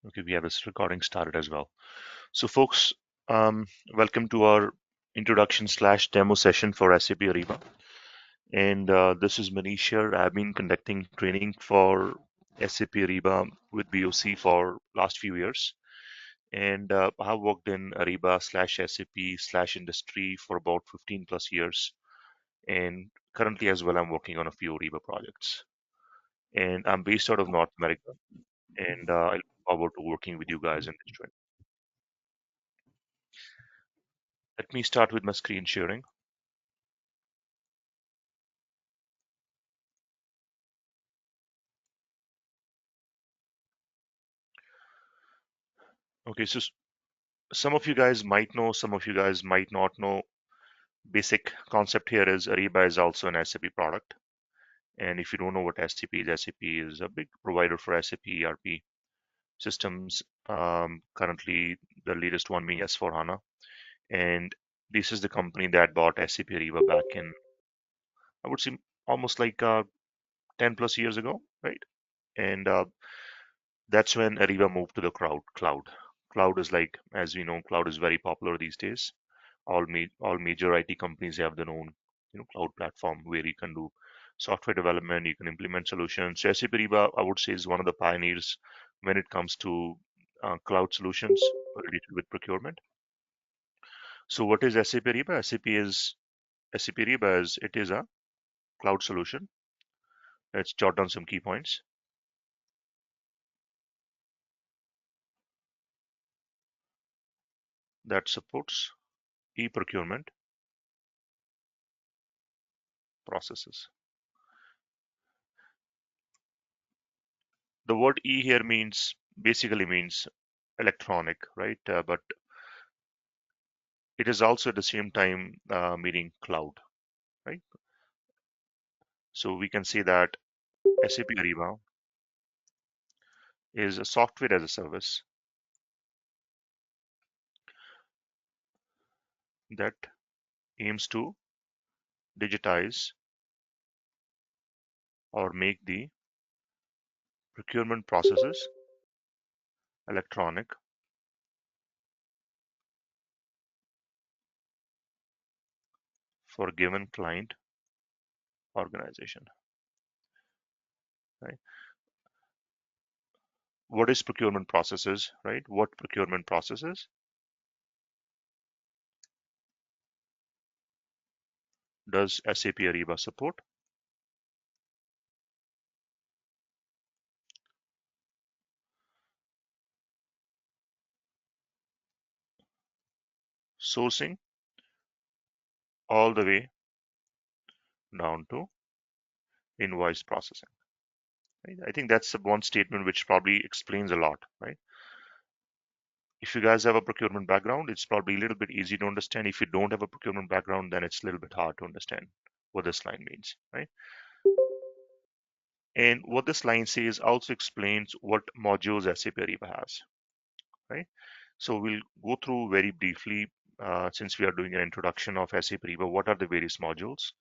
Okay, we have this recording started as well. So, folks, welcome to our introduction slash demo session for SAP Ariba. And this is Manish here. I've been conducting training for SAP Ariba with BOC for last few years. And I've worked in Ariba slash SAP slash industry for about 15 plus years. And currently as well, I'm working on a few Ariba projects. And I'm based out of North America. And I look forward to working with you guys in this training. Let me start with my screen sharing. Okay, so some of you guys might know, some of you guys might not know. Basic concept here is Ariba is also an SAP product. And if you don't know what SAP is a big provider for SAP ERP systems. Currently, the latest one being S4HANA. And this is the company that bought SAP Ariba back in, I would say, almost like 10 plus years ago, right? And that's when Ariba moved to the cloud. Cloud is like, as we know, cloud is very popular these days. All major IT companies have their own cloud platform where you can do software development, you can implement solutions. So SAP Ariba, I would say, is one of the pioneers when it comes to cloud solutions related with procurement. So what is SAP Ariba? SAP Ariba is it is a cloud solution. Let's jot down some key points that supports e-procurement processes. The word e here basically means electronic, right? But it is also at the same time meaning cloud, right? So we can say that SAP Ariba is a software as a service that aims to digitize or make the procurement processes electronic for a given client organization, right? What is procurement processes, right? What procurement processes does SAP Ariba support? Sourcing all the way down to invoice processing. Right? I think that's the one statement which probably explains a lot, right? If you guys have a procurement background, it's probably a little bit easy to understand. If you don't have a procurement background, then it's a little bit hard to understand what this line means, right? And what this line says also explains what modules SAP Ariba has, right? So we'll go through very briefly, since we are doing an introduction of SAP Ariba, what are the various modules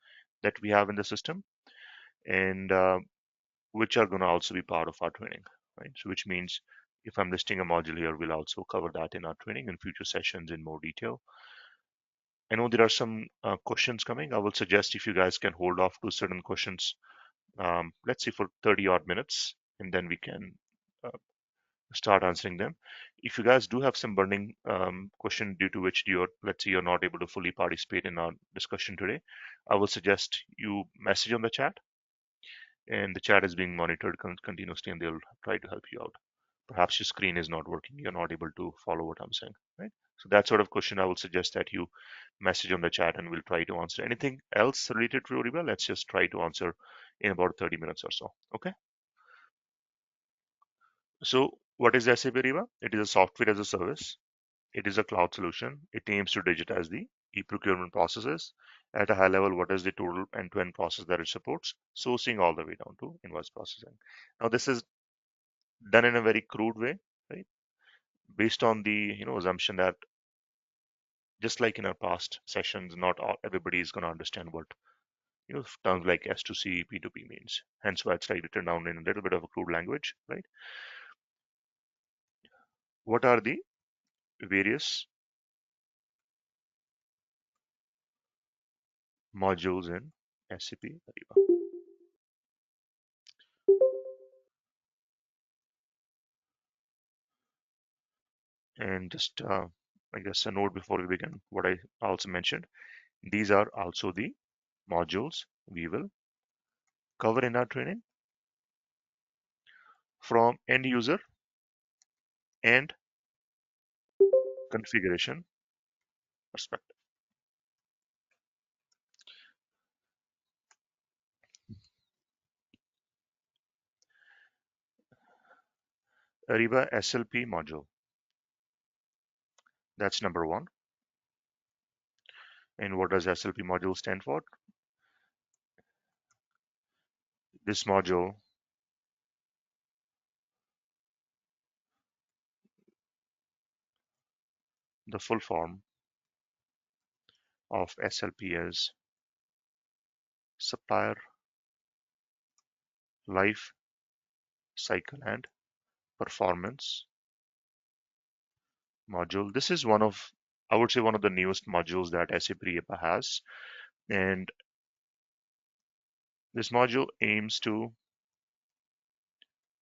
that we have in the system, and which are going to also be part of our training, right? So which means if I'm listing a module here, we'll also cover that in our training and future sessions in more detail. I know there are some questions coming. I will suggest if you guys can hold off to certain questions, let's say for 30 odd minutes, and then we can uh, start answering them. If you guys do have some burning question due to which let's say you're not able to fully participate in our discussion today, I will suggest you message on the chat, and the chat is being monitored continuously, and they'll try to help you out. Perhaps your screen is not working, you're not able to follow what I'm saying, right? So that sort of question, I will suggest that you message on the chat and we'll try to answer. Anything else related to Ariba, let's just try to answer in about 30 minutes or so. Okay. So what is SAP Ariba? It is a software as a service. It is a cloud solution. It aims to digitize the e-procurement processes. At a high level, what is the total end-to-end process that it supports? Sourcing all the way down to invoice processing. Now, this is done in a very crude way, right? Based on the assumption that just like in our past sessions, not everybody is going to understand what terms like S2C, P2P means. Hence why it's like written down in a little bit of a crude language, right? what are the various modules in SAP Ariba. And just, I guess, a note before we begin, what I also mentioned, these are also the modules we will cover in our training from end user and configuration perspective. Ariba SLP module, that's number one. And what does SLP module stand for? This module, the full form of SLP is Supplier Life Cycle and Performance module. This is one of, I would say, one of the newest modules that SAP Ariba has. And this module aims to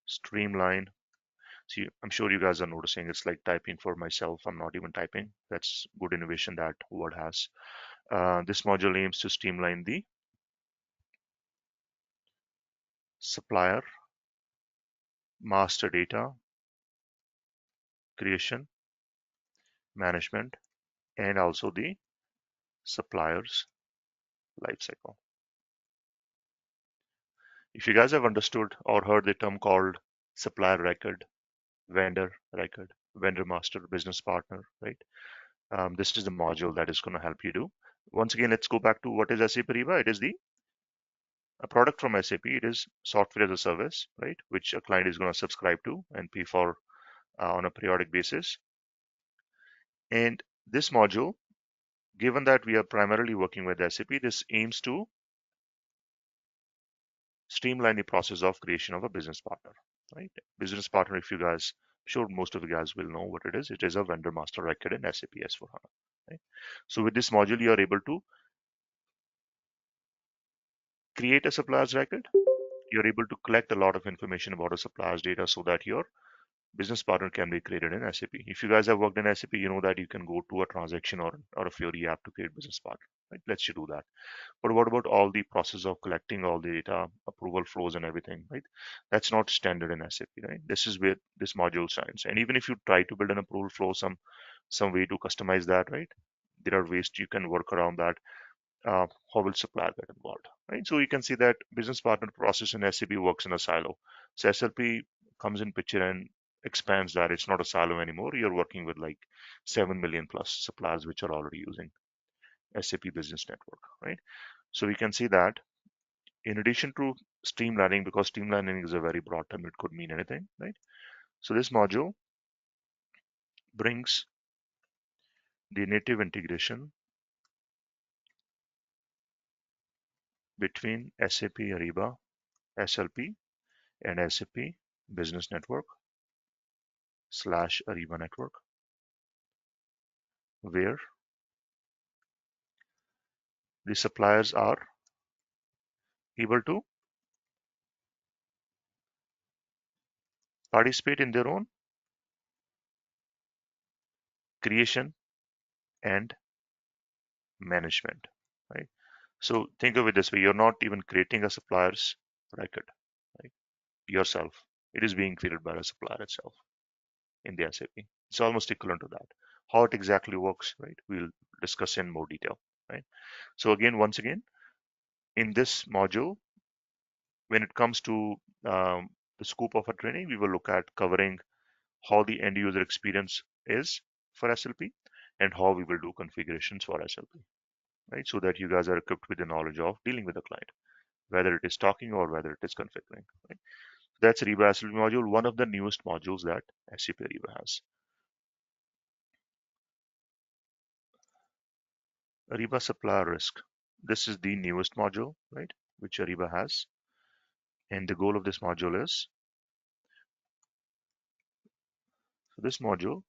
streamline. See, I'm sure you guys are noticing it's like typing for myself. I'm not even typing. That's good innovation that Word has. This module aims to streamline the supplier master data creation, management, and also the supplier's lifecycle. If you guys have understood or heard the term called supplier record, vendor master, business partner, right? This is the module that is going to help you do. Once again, let's go back to what is SAP Ariba. It is a product from SAP. It is software as a service, right? Which a client is going to subscribe to and pay for on a periodic basis. And this module, given that we are primarily working with SAP, this aims to streamline the process of creation of a business partner, right? Business partner, if you guys, sure most of you guys will know what it is. It is a vendor master record in SAP S/4HANA, right? So with this module, you are able to create a supplier's record. You're able to collect a lot of information about a supplier's data so that your business partner can be created in SAP. If you guys have worked in SAP, you know that you can go to a transaction or a Fiori app to create business partner, right? Let's you do that. But what about all the process of collecting all the data, approval flows and everything, right? That's not standard in SAP, right? This is where this module shines. And even if you try to build an approval flow, some way to customize that, right? There are ways you can work around that. How will supplier get involved, right? So you can see that business partner process in SAP works in a silo. So SLP comes in picture and expands that. It's not a silo anymore. You're working with like 7 million plus suppliers which are already using SAP Business Network, right? So we can see that in addition to streamlining, because streamlining is a very broad term, it could mean anything, right? So this module brings the native integration between SAP Ariba SLP and SAP Business Network / Ariba Network, where the suppliers are able to participate in their own creation and management, right? So think of it this way, you're not even creating a supplier's record, right, yourself. It is being created by the supplier itself in the SAP. It's almost equivalent to that. How it exactly works, right, we'll discuss in more detail, right? So again, once again, in this module, when it comes to the scope of a training, we will look at covering how the end user experience is for SLP and how we will do configurations for SLP, right? So that you guys are equipped with the knowledge of dealing with the client, whether it is talking or whether it is configuring, right? That's Ariba SLP module, one of the newest modules that SAP Ariba has. Ariba Supplier Risk. This is the newest module, right, which Ariba has. And the goal of this module is So this module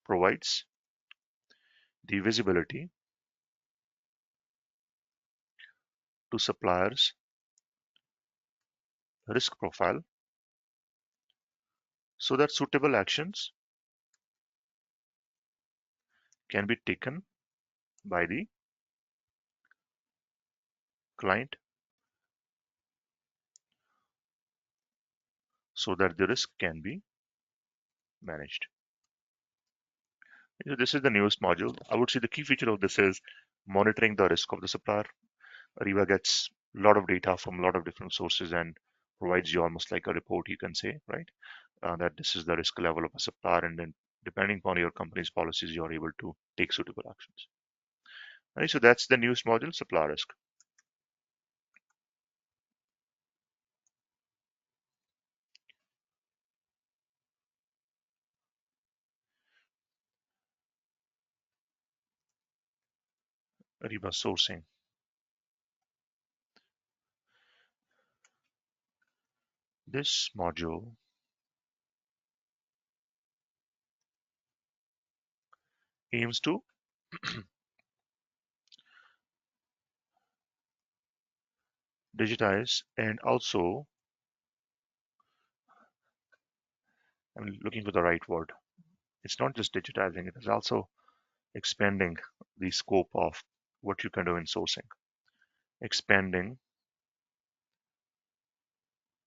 provides the visibility to suppliers' risk profile so that suitable actions can be taken by the client so that the risk can be managed. So this is the newest module. I would say the key feature of this is monitoring the risk of the supplier. Ariba gets a lot of data from a lot of different sources and provides you almost like a report, you can say, right? That this is the risk level of a supplier, and then depending upon your company's policies, you're able to take suitable actions. Right, so that's the newest module, supplier risk. Ariba sourcing. This module aims to digitize and also, I'm looking for the right word. It's not just digitizing, it is also expanding the scope of what you can do in sourcing, expanding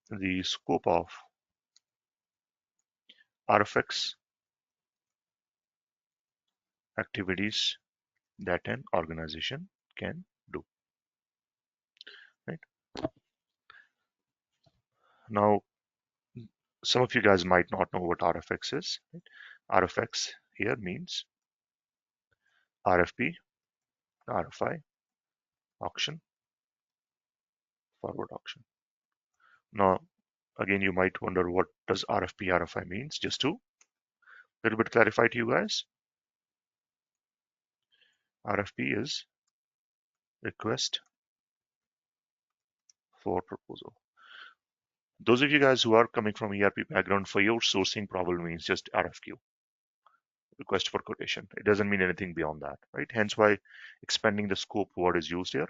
the scope of RFX activities that an organization can do. Right? Now, some of you guys might not know what RFX is. Right? RFX here means RFP, RFI, auction, forward auction. Now, again, you might wonder what does RFP, RFI means. Just to a little bit clarify to you guys, RFP is request for proposal. Those of you guys who are coming from ERP background, for your sourcing probably means just RFQ, request for quotation. It doesn't mean anything beyond that, right? Hence why expanding the scope word is used here.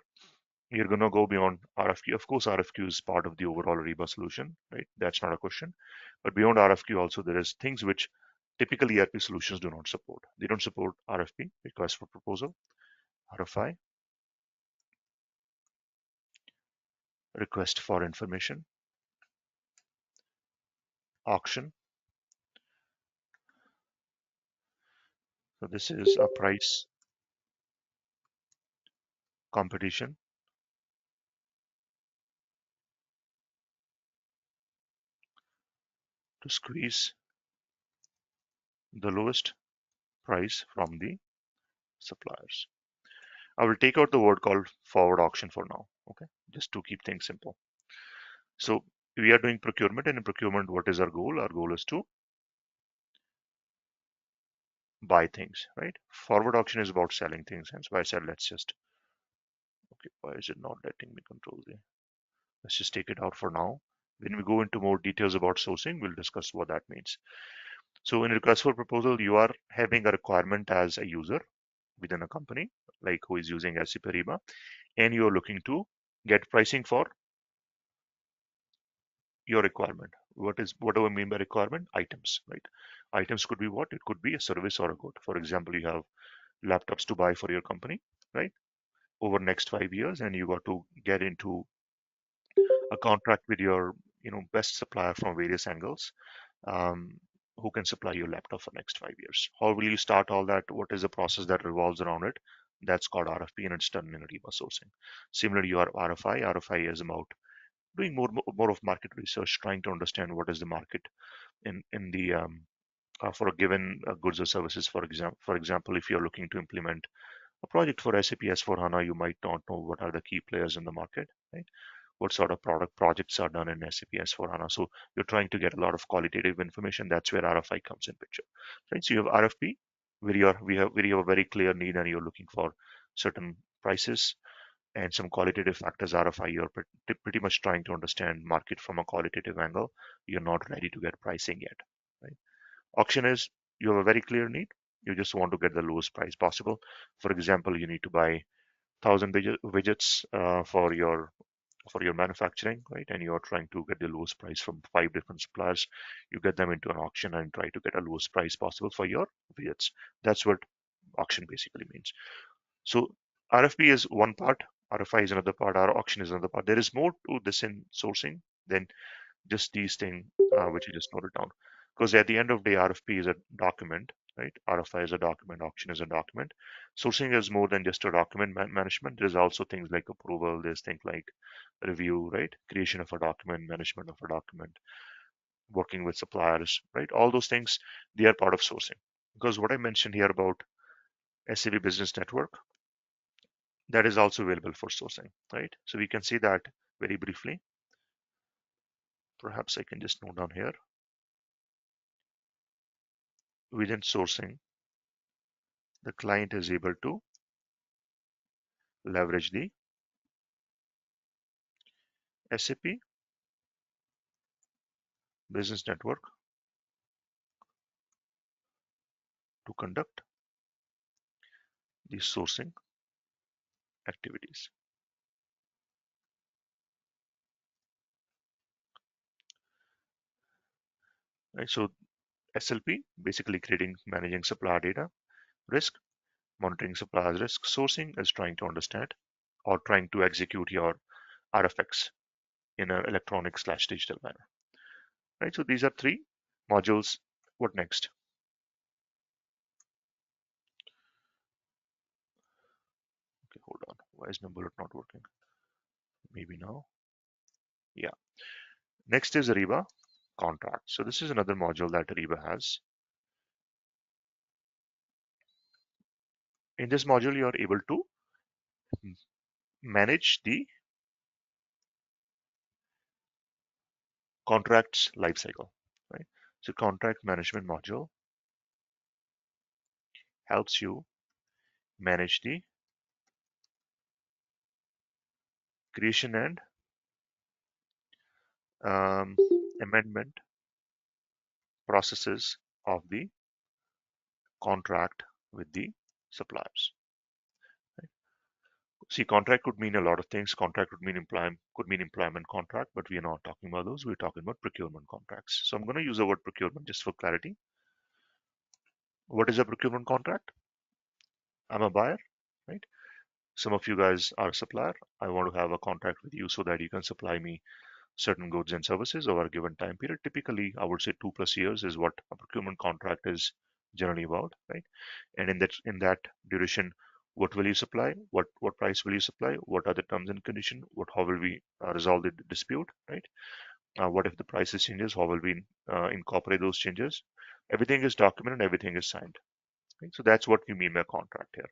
You're going to go beyond RFQ. Of course, RFQ is part of the overall Ariba solution, right? That's not a question. But beyond RFQ also, there is things which typical ERP solutions do not support. They don't support RFP, request for proposal, RFI, request for information, auction. So this is a price competition to squeeze the lowest price from the suppliers. I will take out the word called forward auction for now, okay? Just to keep things simple. So we are doing procurement, and in procurement, what is our goal? Our goal is to buy things, right? Forward auction is about selling things. Hence why I said let's just, okay, why is it not letting me control the, let's just take it out for now. When we go into more details about sourcing, we'll discuss what that means. So in request for proposal, you are having a requirement as a user within a company, like who is using SAP Ariba, and you're looking to get pricing for your requirement. What do I mean by requirement? Items, right? Items could be what? It could be a service or a good. For example, you have laptops to buy for your company, right? Over next 5 years, and you got to get into a contract with your, best supplier from various angles, um, who can supply your laptop for next 5 years. How will you start all that? What is the process that revolves around it? That's called RFP, and it's done in Ariba sourcing. Similarly, your RFI. RFI is about doing more of market research, trying to understand what is the market in the for a given goods or services. For example, if you're looking to implement a project for SAP S/4HANA, you might not know what are the key players in the market, right? What sort of product projects are done in SAP S/4HANA. So you're trying to get a lot of qualitative information. That's where RFI comes in picture, right? So you have RFP, where you have a very clear need and you're looking for certain prices and some qualitative factors. RFI, you're pretty much trying to understand market from a qualitative angle. You're not ready to get pricing yet, right? Auction is you have a very clear need. You just want to get the lowest price possible. For example, you need to buy 1,000 widgets for your manufacturing, right? And you're trying to get the lowest price from 5 different suppliers. You get them into an auction and try to get a lowest price possible for your widgets. That's what auction basically means. So RFP is one part, RFI is another part, our auction is another part. There is more to this in sourcing than just these things, which you just noted down. Because at the end of the day, RFP is a document, right? RFI is a document, auction is a document. Sourcing is more than just a document management. There's also things like approval, there's things like review, right? Creation of a document, management of a document, working with suppliers, right? All those things, they are part of sourcing. Because what I mentioned here about SAP Business Network, that is also available for sourcing, right? So we can see that very briefly. Perhaps I can just note down here. Within sourcing, the client is able to leverage the SAP Business Network to conduct the sourcing activities. Right, so SLP basically creating, managing supplier data risk, monitoring suppliers risk. Sourcing is trying to understand or trying to execute your RFX in an electronic slash digital manner. Right, so these are three modules. What next? Okay, hold on. Why is my bullet not working? Maybe now. Yeah. Next is Ariba contract. So this is another module that Ariba has. In this module, you are able to manage the contracts lifecycle, right? So contract management module helps you manage the creation and um, amendment processes of the contract with the suppliers. Right? See, contract could mean a lot of things. Contract could mean employment contract, but we are not talking about those. We're talking about procurement contracts. So I'm going to use the word procurement just for clarity. What is a procurement contract? I'm a buyer, right? Some of you guys are a supplier. I want to have a contract with you so that you can supply me certain goods and services over a given time period. Typically, I would say 2+ years is what a procurement contract is generally about, right? And in that duration, what will you supply? What price will you supply? What are the terms and conditions? How will we resolve the dispute, right? What if the prices changes? How will we incorporate those changes? Everything is documented. Everything is signed. Right? So that's what we mean by contract here.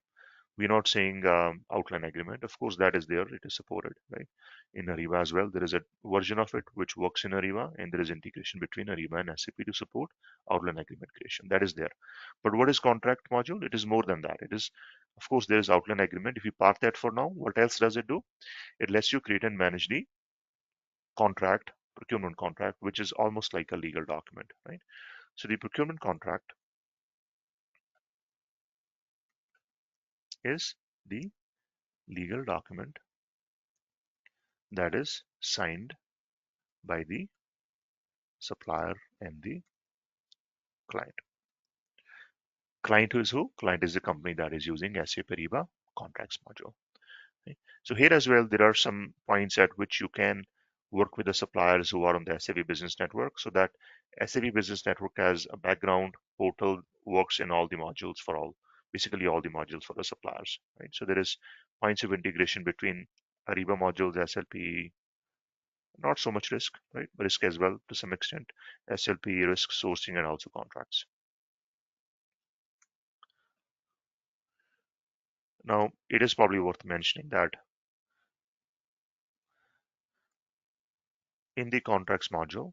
We're not saying outline agreement. Of course, that is there. It is supported, right? In Ariba as well, there is a version of it which works in Ariba, and there is integration between Ariba and SAP to support outline agreement creation. That is there. But what is contract module? It is more than that. It is, of course, there is outline agreement. If you park that for now, what else does it do? It lets you create and manage the contract, procurement contract, which is almost like a legal document, right? So the procurement contract is the legal document that is signed by the supplier and the client. Client is who? Client is the company that is using SAP Ariba contracts module. Okay. So here as well, there are some points at which you can work with the suppliers who are on the SAP Business Network, so that SAP Business Network has a background portal, works in all the modules for basically all the modules for the suppliers, right? So there is points of integration between Ariba modules, SLP, not so much risk, right? Risk as well to some extent, SLP, risk sourcing, and also contracts. Now, it is probably worth mentioning that in the contracts module,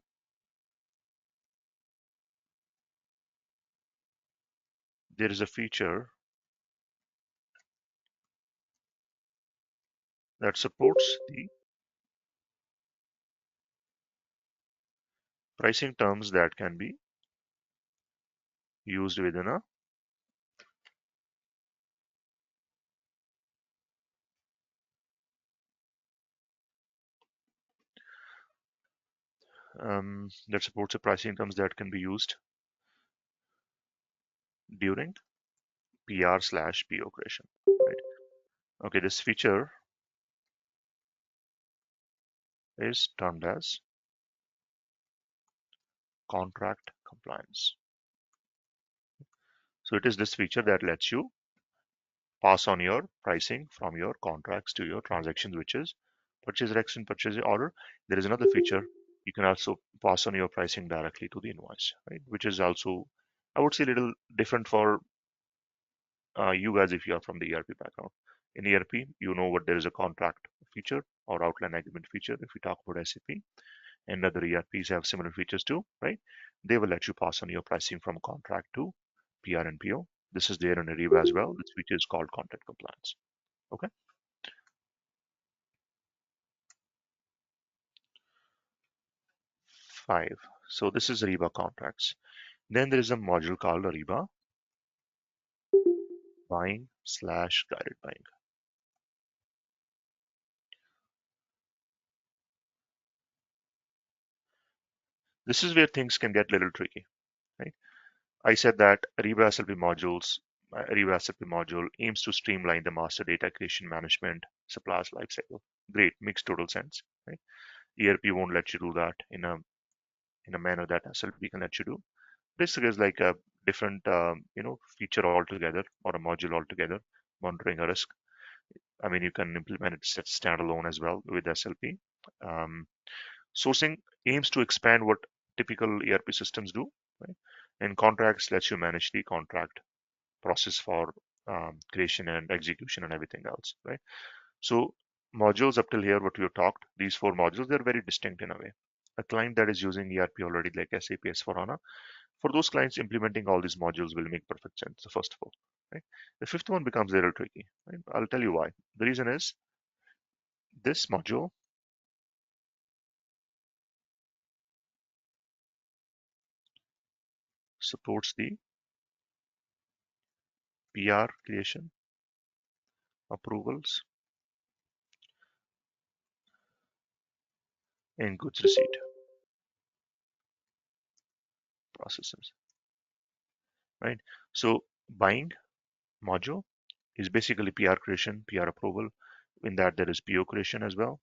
there is a feature that supports the pricing terms that can be used within a that supports a pricing terms that can be used during PR/PO creation. Right. Okay, this feature is termed as contract compliance. So it is this feature that lets you pass on your pricing from your contracts to your transactions, which is purchase recs and purchase order. There is another feature. You can also pass on your pricing directly to the invoice, right? Which is also, I would say, a little different for you guys if you are from the ERP background. In ERP, you know what there is a contract feature or outline agreement feature if we talk about SAP, and other ERPs have similar features too, right? They will let you pass on your pricing from contract to PR and PO. This is there in Ariba as well. This feature is called content compliance. Okay. 5. So this is Ariba contracts. Then there is a module called Ariba buying/guided buying. This is where things can get a little tricky, right? I said that Ariba SLP module aims to streamline the master data creation management suppliers lifecycle. Great, makes total sense, right? ERP won't let you do that in a manner that SLP can let you do. This is like a different feature altogether or a module altogether, monitoring a risk. I mean, you can implement it standalone as well with SLP. Um, Sourcing aims to expand what typical ERP systems do, right? And contracts lets you manage the contract process for creation and execution and everything else, right? So modules up till here, what we have talked, these 4 modules, they're very distinct in a way. A client that is using ERP already, like SAP S/4HANA, for those clients, implementing all these modules will make perfect sense, the first of all, right? The fifth one becomes a little tricky, right? I'll tell you why. The reason is this module supports the PR creation, approvals, and goods receipt processes, right? So buying module is basically PR creation, PR approval. In that there is PO creation as well,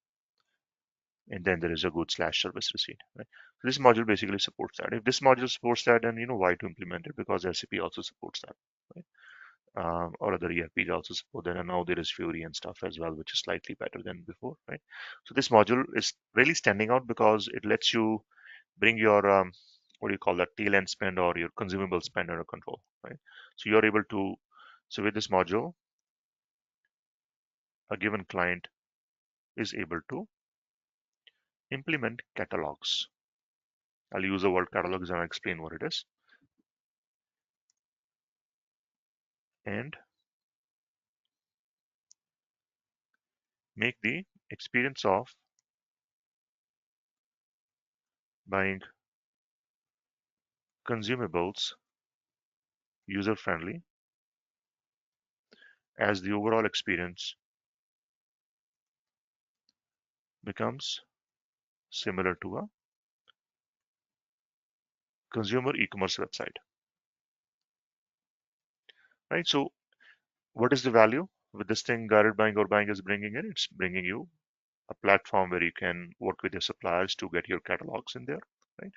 and then there is a goods/service receipt, right? So this module basically supports that. If this module supports that, then you know why to implement it, because SAP also supports that, right? Or other ERPs also support that, and now there is Fury and stuff as well, which is slightly better than before, right? So this module is really standing out because it lets you bring your what do you call that, tail end spend or your consumable spend under control, right? So you're able to, so with this module, a given client is able to implement catalogs. I'll use the word catalogs and I'll explain what it is, and make the experience of buying consumables user friendly, as the overall experience becomes similar to a consumer e-commerce website, right? So what is the value with this thing guided buying or buying is bringing in? It's bringing you a platform where you can work with your suppliers to get your catalogs in there, right?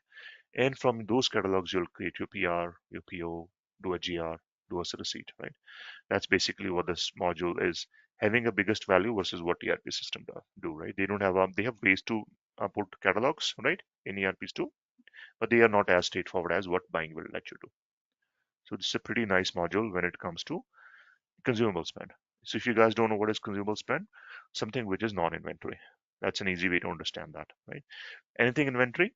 And from those catalogs, you'll create your PR, your PO, do a GR, do a receipt, right? That's basically what this module is having a biggest value versus what ERP system do, right? They don't have they have ways to put catalogs, right, in ERPs too, but they are not as straightforward as what buying will let you do. So this is a pretty nice module when it comes to consumable spend. So if you guys don't know what is consumable spend, something which is non-inventory. That's an easy way to understand that, right? Anything inventory,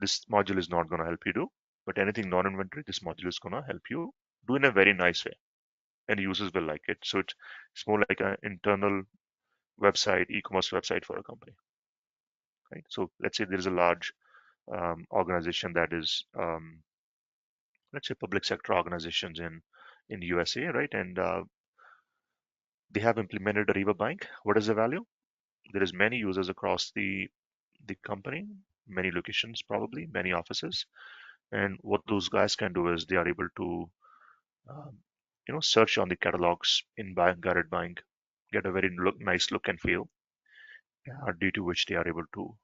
this module is not going to help you do, but anything non-inventory, this module is going to help you do in a very nice way, and users will like it. So it's more like an internal website, e-commerce website for a company, right? So let's say there is a large organization that is let's say public sector organizations in USA, right? And they have implemented Ariba Buying. What is the value? There is many users across the company, many locations, probably many offices. And what those guys can do is they are able to um, search on the catalogs in guided buying, get a very nice look and feel, due to which they are able to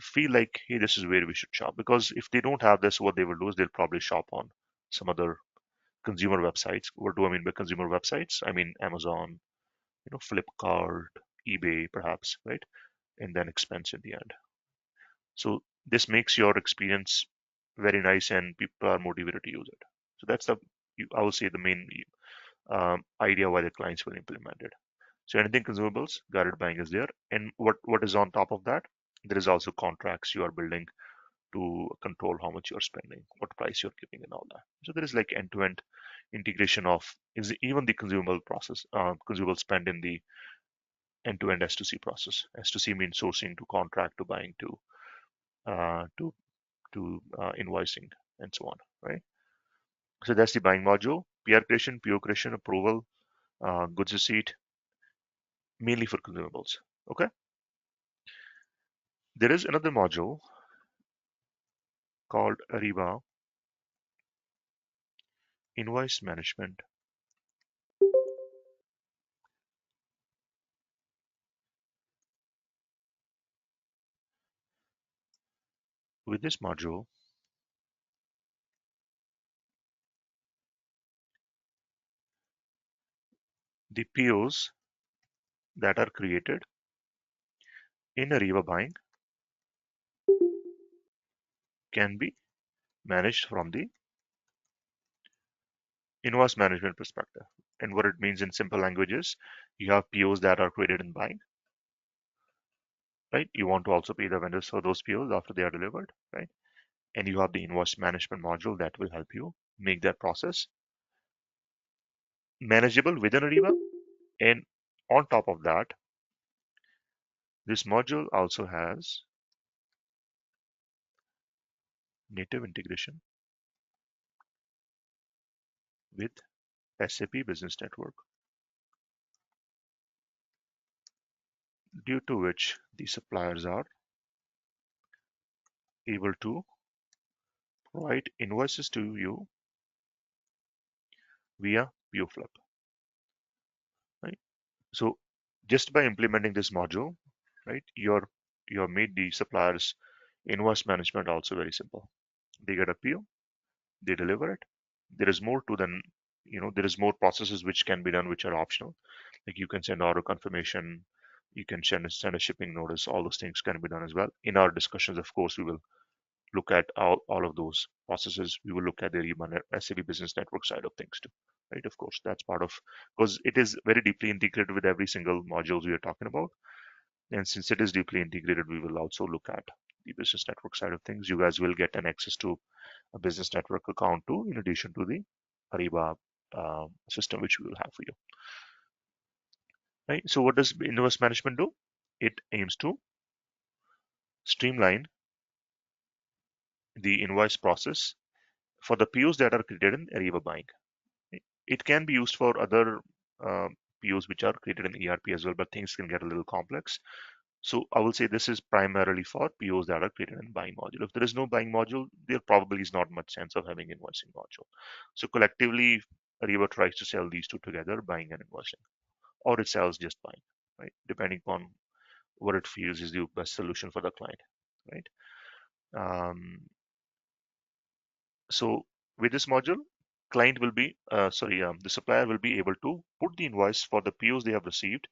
feel like, hey, this is where we should shop. Because if they don't have this, what they will do is they'll probably shop on some other consumer websites. What do I mean by consumer websites? I mean Amazon, Flipkart, eBay, perhaps, right? And then expense in the end. So this makes your experience very nice, and people are motivated to use it. So that's I will say the main idea why the clients will implement it. So anything consumables, guided buying is there. And what is on top of that? There is also contracts you are building to control how much you're spending, what price you're giving, and all that. So there is like end-to-end integration of is even the consumable process, consumable spend in the end-to-end S2C process. S2C means sourcing to contract to buying to uh, to invoicing and so on, right? So that's the buying module. PR creation, PO creation, approval, goods receipt, mainly for consumables. Okay. There is another module called Ariba Invoice Management. With this module, the POs that are created in Ariba buying can be managed from the invoice management perspective. And what it means in simple language is you have POs that are created in buying, right? You want to also pay the vendors for those POs after they are delivered, right? And you have the invoice management module that will help you make that process manageable within Ariba. And on top of that, this module also has native integration with SAP Business Network, due to which the suppliers are able to provide invoices to you via POFlip, right? So just by implementing this module, right, you're made the suppliers invoice management also very simple. They get a PO, they deliver it. There is more to than there is more processes which can be done which are optional. Like you can send order confirmation, you can send a shipping notice. All those things can be done as well. In our discussions, of course, we will look at all of those processes. We will look at the SAP Business Network side of things too, right? Of course, that's part of, because it is very deeply integrated with every single modules we are talking about. And since it is deeply integrated, we will also look at the business network side of things. You guys will get an access to a business network account too, in addition to the Ariba system, which we will have for you, right? So what does invoice management do? It aims to streamline the invoice process for the POs that are created in Ariba buying. It can be used for other uh, POs which are created in ERP as well, but things can get a little complex. So I will say this is primarily for POs that are created in buying module. If there is no buying module, there probably is not much sense of having invoicing module. So collectively, Ariba tries to sell these two together, buying and invoicing, or it sells just buying, right? Depending upon what it feels is the best solution for the client, right? Um, so with this module, the supplier will be able to put the invoice for the POs they have received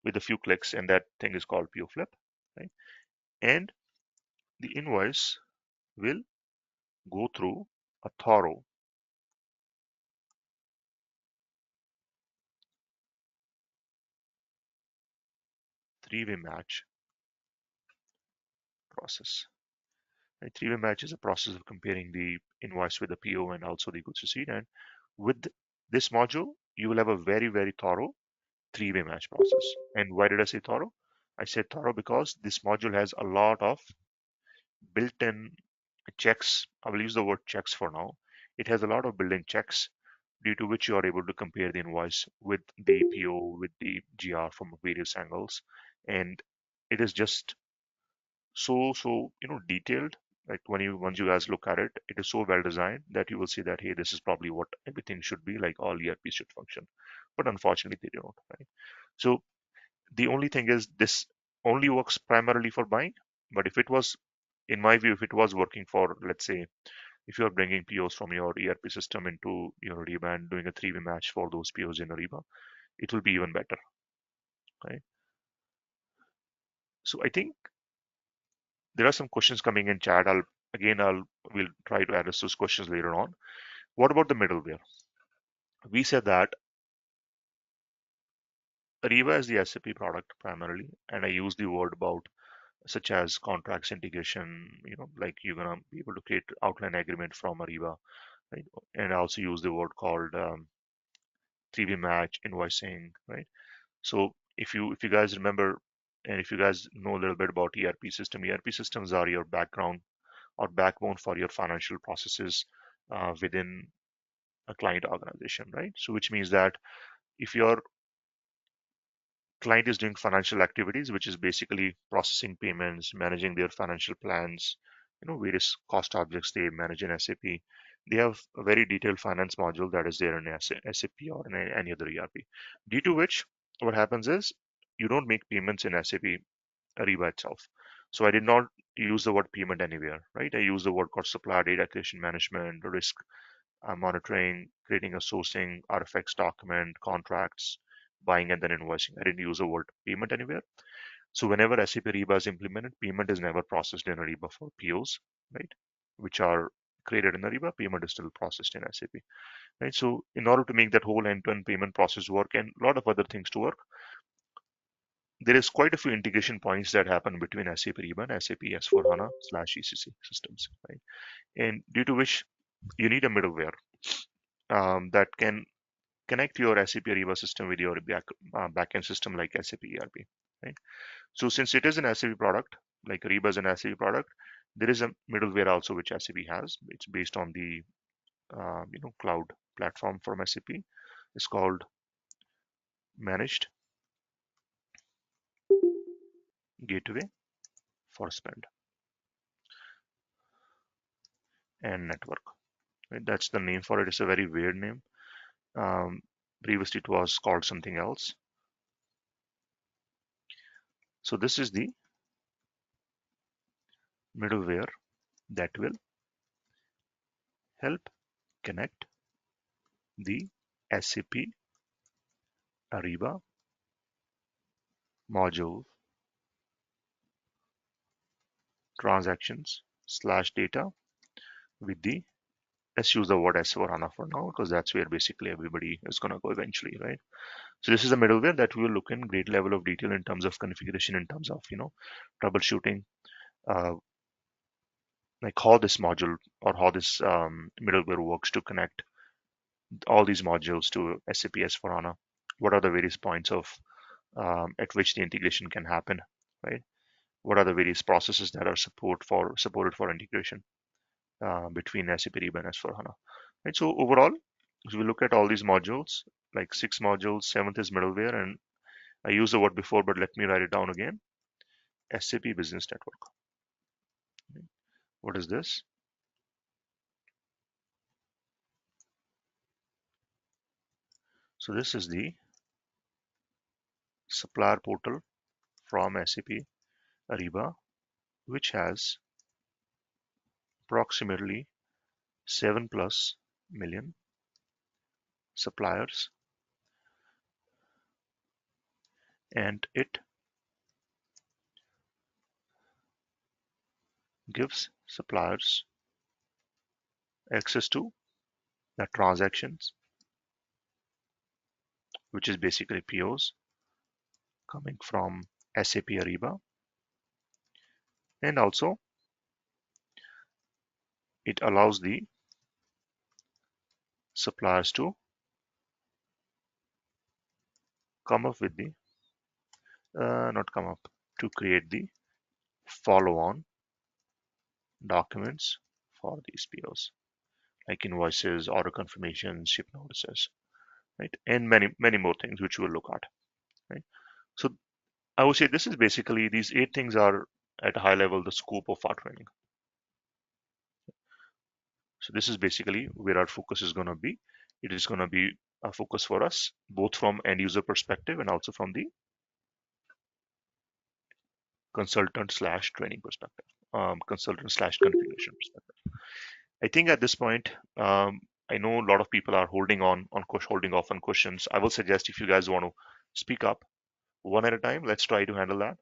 with a few clicks, and that thing is called PO flip, right? And the invoice will go through a thorough three-way match process. A three-way match is a process of comparing the invoice with the PO and also the goods receipt. And with this module, you will have a very, very thorough three-way match process. And why did I say thorough? I said thorough because this module has a lot of built-in checks, I will use the word checks for now. It has a lot of built-in checks due to which you are able to compare the invoice with the PO, with the GR from various angles. And it is just so detailed. Like once you guys look at it, it is so well designed that you will see that, hey, this is probably what everything should be, like all ERPs should function. But unfortunately they don't, right? So the only thing is this only works primarily for buying. But if it was, in my view, if it was working for, let's say, if you are bringing POs from your ERP system into your Ariba and doing a three-way match for those POs in Ariba, it will be even better, right? So I think there are some questions coming in chat. We'll try to address those questions later on. What about the middleware? We said that Ariba is the SAP product primarily, and I use the word about such as contracts integration, like you're gonna be able to create outline agreement from Ariba, right? And I also use the word called three-way match invoicing, right? So if you guys remember, and if you guys know a little bit about ERP systems are your background or backbone for your financial processes within a client organization, right? So which means that if your client is doing financial activities, which is basically processing payments, managing their financial plans, various cost objects they manage in SAP, they have a very detailed finance module that is there in SAP or in any other ERP. Due to which, what happens is you don't make payments in SAP Ariba itself. So I did not use the word payment anywhere, right? I use the word called supplier data acquisition management, risk monitoring, creating a sourcing, RFX document, contracts, buying and then invoicing. I didn't use the word payment anywhere. So whenever SAP Ariba is implemented, payment is never processed in Ariba for POs, right? Which are created in Ariba, payment is still processed in SAP, right? So in order to make that whole end-to-end payment process work and a lot of other things to work, there is quite a few integration points that happen between SAP Ariba and SAP S/4HANA/ECC systems, right? And due to which you need a middleware that can connect your SAP Ariba system with your backend system like SAP ERP, right? So since it is an SAP product, like Ariba is an SAP product, there is a middleware also which SAP has. It's based on the cloud platform from SAP. It's called Managed Gateway for Spend and Network. Right? That's the name for it. It's a very weird name. Um, Previously, it was called something else. So this is the middleware that will help connect the SAP Ariba module transactions slash data with the, let's use the word S/4HANA for now because that's where basically everybody is going to go eventually, right? So this is a middleware that we will look in great level of detail in terms of configuration, in terms of troubleshooting, uh, like how this module or how this middleware works to connect all these modules to SAP S/4HANA. What are the various points of at which the integration can happen, right? What are the various processes that are supported for integration between SAP Ariba and S/4HANA, right? So overall, if we look at all these modules, like 6 modules, seventh is middleware, and I used the word before, but let me write it down again. SAP Business Network. What is this? So this is the supplier portal from SAP Ariba, which has approximately 7+ million suppliers, and it gives suppliers access to the transactions, which is basically POs coming from SAP Ariba, and also it allows the suppliers to come up with the not come up to create the follow-on documents for these POs, like invoices, order confirmations, ship notices, right? And many more things which we'll look at, right? So I would say this is basically these 8 things are at a high level the scope of our training. So this is basically where our focus is going to be. It is going to be a focus for us, both from end user perspective and also from the consultant slash training perspective, consultant slash configuration perspective. I think at this point, I know a lot of people are holding off on questions. I will suggest if you guys want to speak up one at a time, let's try to handle that.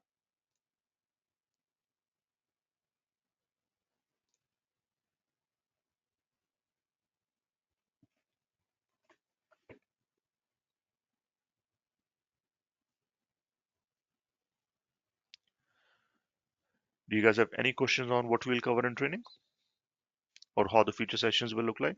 Do you guys have any questions on what we'll cover in training or how the future sessions will look like?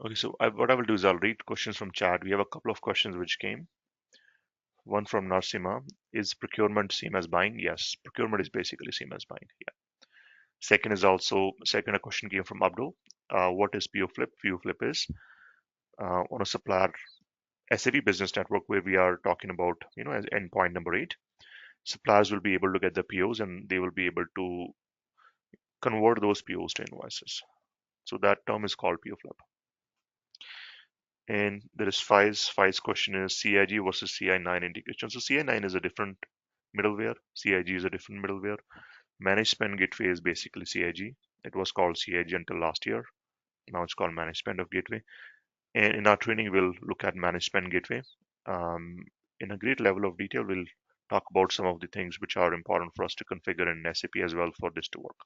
Okay, so what I will do is I'll read questions from chat. We have a couple of questions which came. One from Narsima. Is procurement same as buying? Yes, procurement is basically same as buying. Yeah. Second a question came from Abdul. What is PO flip? PO flip is on a supplier SAP business network where we are talking about, as endpoint number 8. Suppliers will be able to get the POs and they will be able to convert those POs to invoices. So that term is called PO flip. And there is Fai's question is CIG versus CI9 integration. So CI9 is a different middleware. CIG is a different middleware. Managed Spend Gateway is basically CIG. It was called CIG until last year. Now it's called Managed Spend of Gateway. And in our training, we'll look at Managed Spend Gateway. In a great level of detail, we'll talk about some of the things which are important for us to configure in SAP as well for this to work.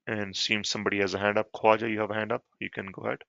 And seems somebody has a hand up. Khwaja, you have a hand up. You can go ahead.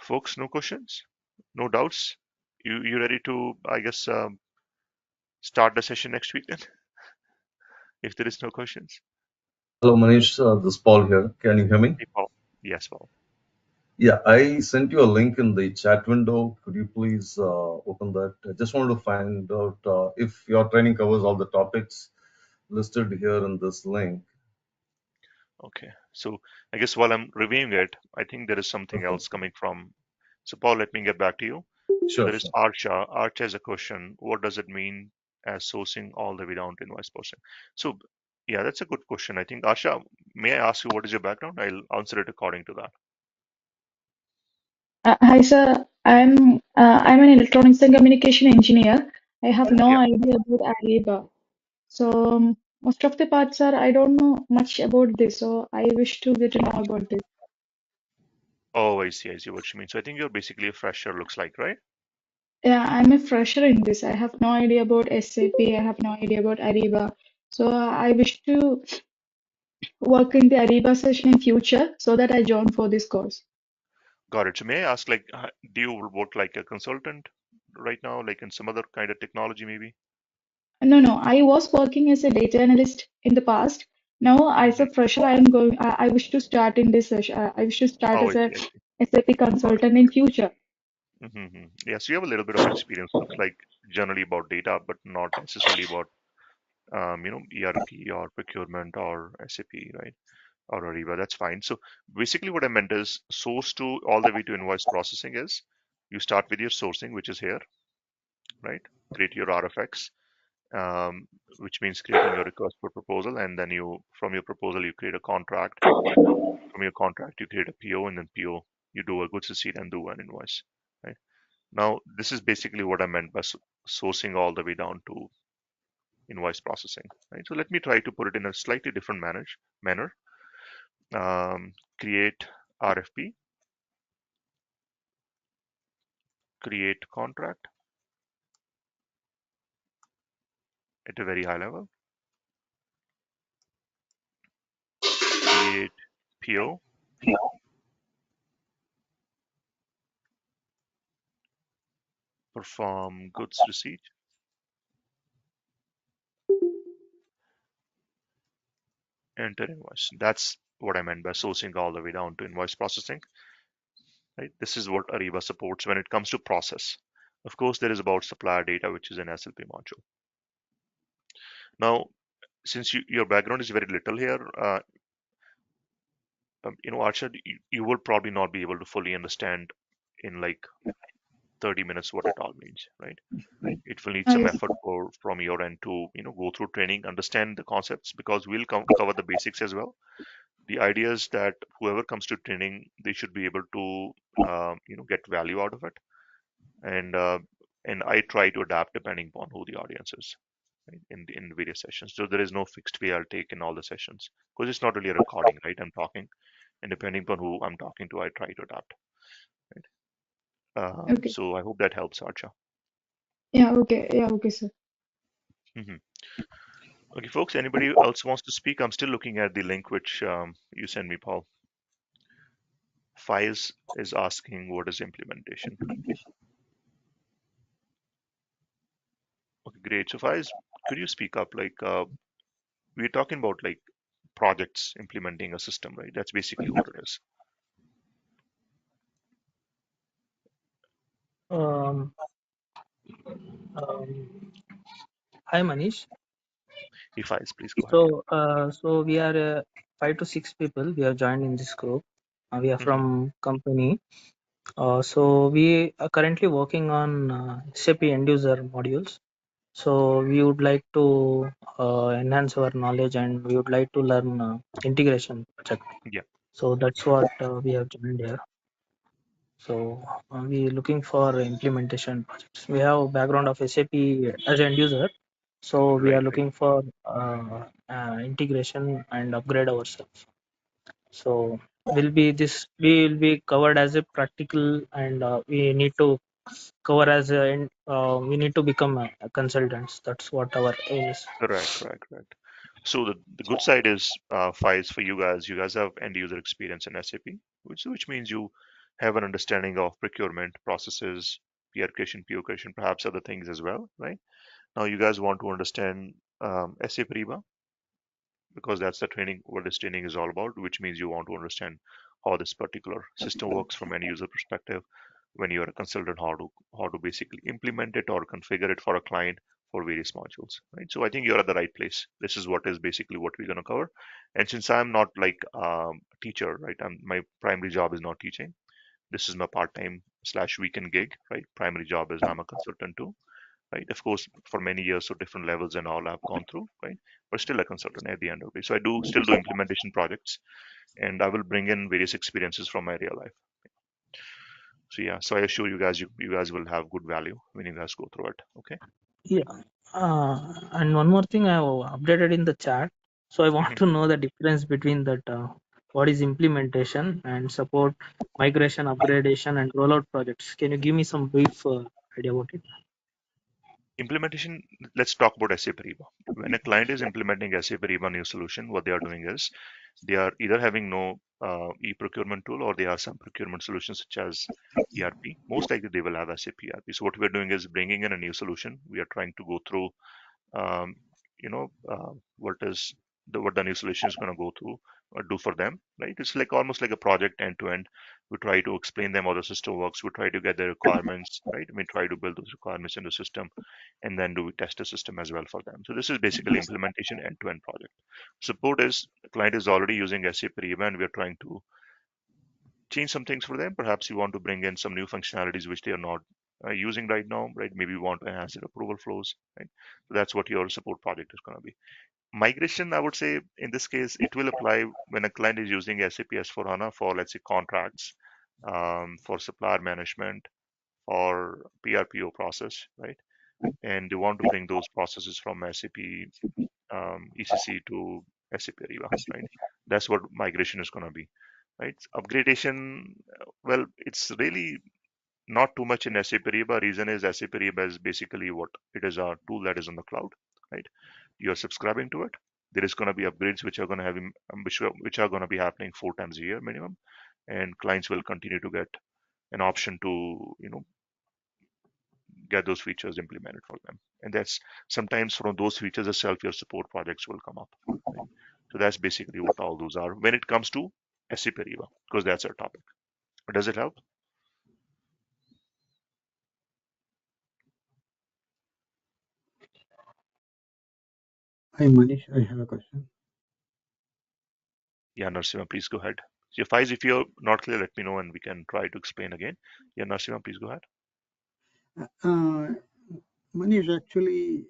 Folks, no questions? No doubts? You ready to, I guess, start the session next week then? If there is no questions. Hello, Manish. This is Paul here. Can you hear me? Hey, Paul. Yes, Paul. Yeah, I sent you a link in the chat window. Could you please open that? I just wanted to find out if your training covers all the topics listed here in this link. Okay. So I guess while I'm reviewing it, I think there is something Okay. else coming from. So Paul, let me get back to you. So Sure, there is sure. Archa. Archa has a question. What does it mean as sourcing all the way down to invoice posting? So yeah, that's a good question. I think Archa, may I ask you what is your background? I'll answer it according to that. Hi, sir. I'm an electronics and communication engineer. I have no Yeah. idea about Ariba. So most of the parts are I don't know much about this. So I wish to get to know about this. Oh, I see what you mean. So I think you're basically a fresher, looks like, right? Yeah, I'm a fresher in this. I have no idea about SAP. I have no idea about Ariba. So I wish to work in the Ariba session in future so that I join for this course. Got it. So may I ask, like, do you work like a consultant right now, like in some other kind of technology, maybe? No. I was working as a data analyst in the past. Now, as Hmm. a fresher, I wish to start in this session. I wish to start Oh, as a I see. SAP Got it. consultant in future. Mm-hmm. Yeah, so you have a little bit of experience. Looks like generally about data, but not necessarily about ERP or procurement or SAP, right? Or Ariba. That's fine. So basically, what I meant is source to all the way to invoice processing is you start with your sourcing, which is here, right? Create your RFX, which means creating your request for proposal, and then from your proposal you create a contract. From your contract you create a PO, and then PO you do a goods receipt and do an invoice, right? Now this is basically what I meant by sourcing all the way down to invoice processing, right? So let me try to put it in a slightly different manner. Create RFP, create contract at a very high level, create PO, perform goods receipt, enter invoice. That's what I meant by sourcing all the way down to invoice processing, right? This is what Ariba supports when it comes to process. Of course, there is about supplier data, which is an SLP module. Now, since your background is very little here, Arshad, you will probably not be able to fully understand in like 30 minutes what it all means, right? It will need some I effort from your end to go through training, understand the concepts, because we'll cover the basics as well. The idea is that whoever comes to training, they should be able to get value out of it, and I try to adapt depending upon who the audience is, right, in the various sessions. So there is no fixed way I'll take in all the sessions, because it's not really a recording, right? I'm talking, and depending upon who I'm talking to, I try to adapt, right? okay. So I hope that helps, Archa. Yeah, okay. Yeah, okay, sir. Hmm. Okay, folks, anybody else wants to speak? I'm still looking at the link which you sent me, Paul. Faiz is asking, what is implementation? Okay, great. So Faiz, could you speak up? Like, we're talking about like projects implementing a system, right? That's basically what it is. Um, um, Hi Manish. Hey, Faiz, please go ahead. So we are 5 to 6 people. We have joined in this group. We are Yeah. Hmm. from company. So we are currently working on SAP end user modules. So we would like to enhance our knowledge and we would like to learn integration project. Yeah. So that's what we have joined here. So we looking for implementation projects. We have background of SAP as end user. So we are Right. Right. looking for integration and upgrade ourselves. So we will be covered as a practical and we need to cover as we need to become consultants. That's what our aim is. Correct. Correct. Correct. So the good side is, Faiz, for you guys, you guys have end user experience in SAP, which means you have an understanding of procurement processes, PR creation, PO creation, perhaps other things as well, right? Now you guys want to understand SAP Ariba, because that's the training, what this training is all about, which means you want to understand how this particular system works from an user perspective. When you're a consultant, how to basically implement it or configure it for a client for various modules, right? So I think you're at the right place. This is what is basically what we're going to cover. And since I'm not like a teacher, right, my primary job is not teaching. This is my part-time slash weekend gig, right? Primary job is I'm a consultant too, right? Of course, for many years, so different levels and all I've gone through, right? But still a consultant at the end of the day. So I do still do implementation projects, and I will bring in various experiences from my real life. So yeah, so I assure you guys, you guys will have good value when you guys go through it. Okay. Yeah. And one more thing I have updated in the chat. So I want Mhm. to know the difference between that what is implementation and support, migration, upgradation, and rollout projects. Can you give me some brief idea about it? Implementation, let's talk about SAP Ariba. When a client is implementing SAP Ariba new solution, what they are doing is they are either having no e-procurement tool, or they are some procurement solutions such as ERP. Most likely they will have SAP ERP. So what we are doing is bringing in a new solution. We are trying to go through um, what is what the new solution is going to go through or do for them, right? It's like almost like a project end to end. We try to explain them how the system works. We try to get the requirements, right? We try to build those requirements in the system, and then do we test the system as well for them. So this is basically implementation end to end project. Support is the client is already using SAP Ariba, and we are trying to change some things for them. Perhaps you want to bring in some new functionalities which they are not using right now, right? Maybe you want to enhance their approval flows, right? So that's what your support project is going to be. Migration, I would say in this case, it will apply when a client is using SAP S/4HANA for, let's say, contracts, for supplier management or PRPO process, right? and they want to bring those processes from SAP ECC to SAP Ariba, right? That's what migration is going to be, right? Upgradation, well, it's really not too much in SAP Ariba. Reason is SAP Ariba is basically what it is, a tool that is on the cloud, right? You're subscribing to it. There is going to be upgrades which are going to have which are going to be happening 4 times a year minimum, and clients will continue to get an option to get those features implemented for them. And that's sometimes from those features itself your support projects will come up, right? So that's basically what all those are when it comes to SAP Ariba, because that's our topic. Does it help? Hi, Manish. I have a question. Yeah, Narasimha, please go ahead. So Faiz, if you're not clear, let me know and we can try to explain again. Yeah, Narasimha, please go ahead. Uh, Manish, actually,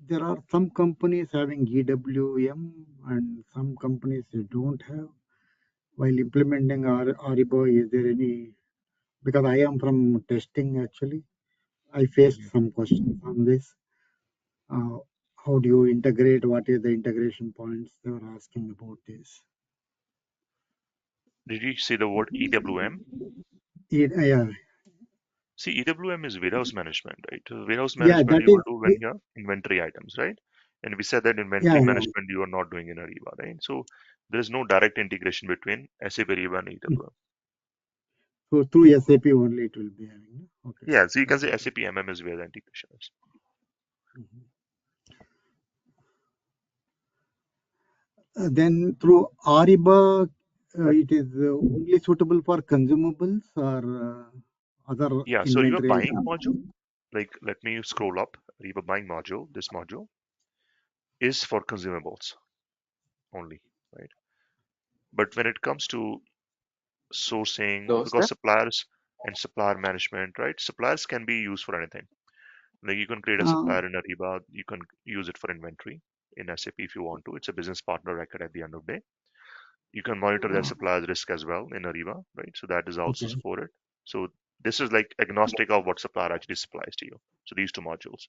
there are some companies having EWM and some companies they don't have. While implementing Ariba, is there any? Because I am from testing actually, I faced some questions on this. How do you integrate? What is the integration points? They were asking about this. Did you say the word EWM? Yeah, See, EWM is warehouse management, right? So warehouse yeah, management that you will do when is, you have inventory items, right? And we said that yeah, inventory yeah. management you are not doing in Ariba, right? So there is no direct integration between SAP Ariba and EWM. So through SAP only it will be having. Okay. Yeah, so you can That's say okay. SAP MM is where the integration is. Mhm. Then through Ariba, it is only suitable for consumables or other Yeah, so Ariba inventory buying items. module, like let me scroll up. Ariba buying module, this module is for consumables only, right? But when it comes to sourcing, because Doorstep. suppliers and supplier management, right? Suppliers can be used for anything. Like you can create a Uh, supplier in Ariba, you can use it for inventory in SAP if you want to. It's a business partner record at the end of the day. You can monitor their uh, supplier's risk as well in Ariba, right? So that is also okay. supported. So this is like agnostic of what supplier actually supplies to you. So these two modules.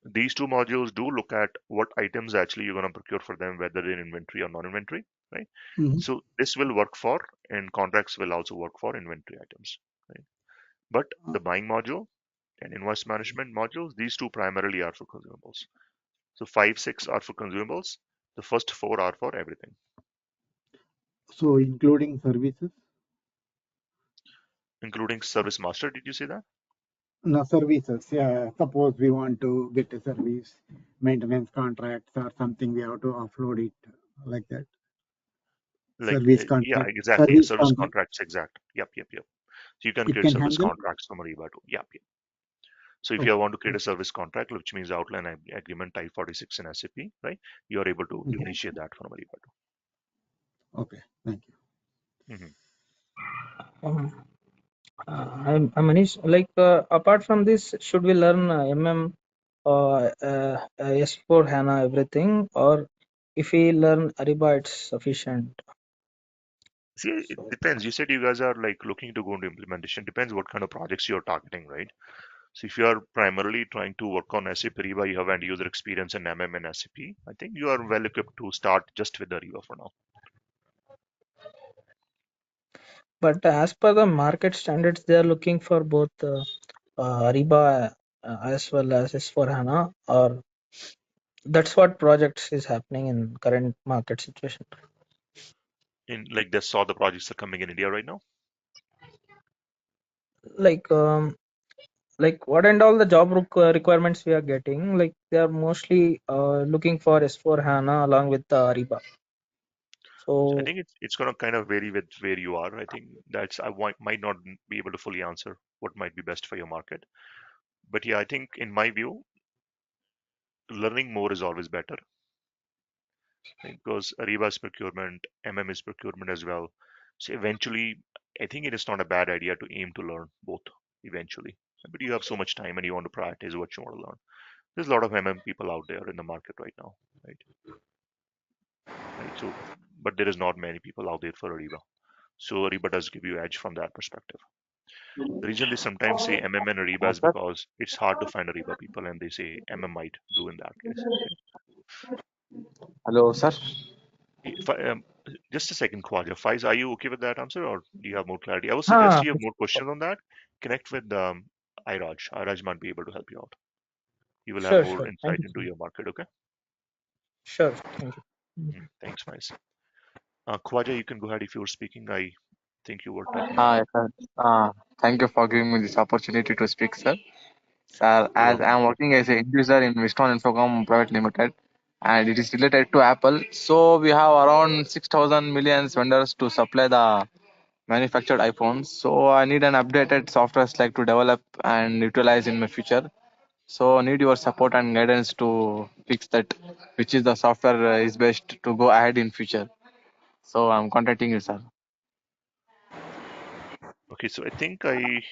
These two modules do look at what items actually you're going to procure for them, whether in inventory or non-inventory, right? Mhm. So this will work for, and contracts will also work for inventory items, right? But Uh, the buying module and invoice management modules, these two primarily are for consumables. So 5, 6 are for consumables. The first 4 are for everything, So including services, including service master. Did you say that? no services. Yeah, suppose we want to get a service maintenance contracts or something, we have to offload it like that. Like, Service yeah, contract, exactly. service Service contract. contracts, exact. Yep, yep, yep. So you can It create can service handle. contracts from Ariba too. Yep, yep. So if Okay. you want to create a service contract, which means outline agreement type 46 in SAP, right? You are able to Mhm. initiate that from Ariba Okay. Thank you. too. Hmm. Um, I'm Manish. Like apart from this, should we learn MM, S4 HANA, everything, or if we learn Ariba, it's sufficient? See, it depends. You said you guys are like looking to go into implementation. Depends what kind of projects you're targeting, right? So if you are primarily trying to work on SAP Ariba, you have end user experience in MM and SAP, I think you are well equipped to start just with Ariba for now. But as per the market standards, they are looking for both Ariba as well as S4 HANA, or that's what projects is happening in current market situation. In like that's all the projects are coming in India right now. Like what and all the job requirements we are getting, like they are mostly looking for S4 HANA along with the Ariba. So I So think it's going to kind of vary with where you are. I think that's might not be able to fully answer what might be best for your market. But yeah, I think in my view, learning more is always better, right? Because Ariba is procurement, MM is procurement as well. So eventually, I think it is not a bad idea to aim to learn both eventually. But you have so much time and you want to prioritize what you want to learn. There's a lot of MM people out there in the market right now, right? Right. So, but there is not many people out there for Ariba. So Ariba does give you edge from that perspective. The reason they sometimes say MM and Ariba is sir. because it's hard to find Ariba people, and they say MM might do in that case. Okay. Hello, sir. If I, just a second, Khwaja. Faiz, are you okay with that answer, or do you have more clarity? I would suggest Ah, you have more questions on that. Connect with Iraj. Iraj might be able to help you out. You will have sure, more sure. Thank insight you, into sir. your market. Okay. Sure, thank you. Thanks, Faiz. Khwaja, you can go ahead if you were speaking. I think you were typing out. Hi, sir. Thank you for giving me this opportunity to speak, sir. Sir, You're as I welcome. am working as a end user in Weston Infocom Private Limited, and it is related to Apple. So we have around 6,000 millions vendors to supply the manufactured iPhones. So I need an updated software like to develop and utilize in my future. So I need your support and guidance to fix that, which is the software is best to go ahead in future. So I'm contacting you, sir. Okay, so I think I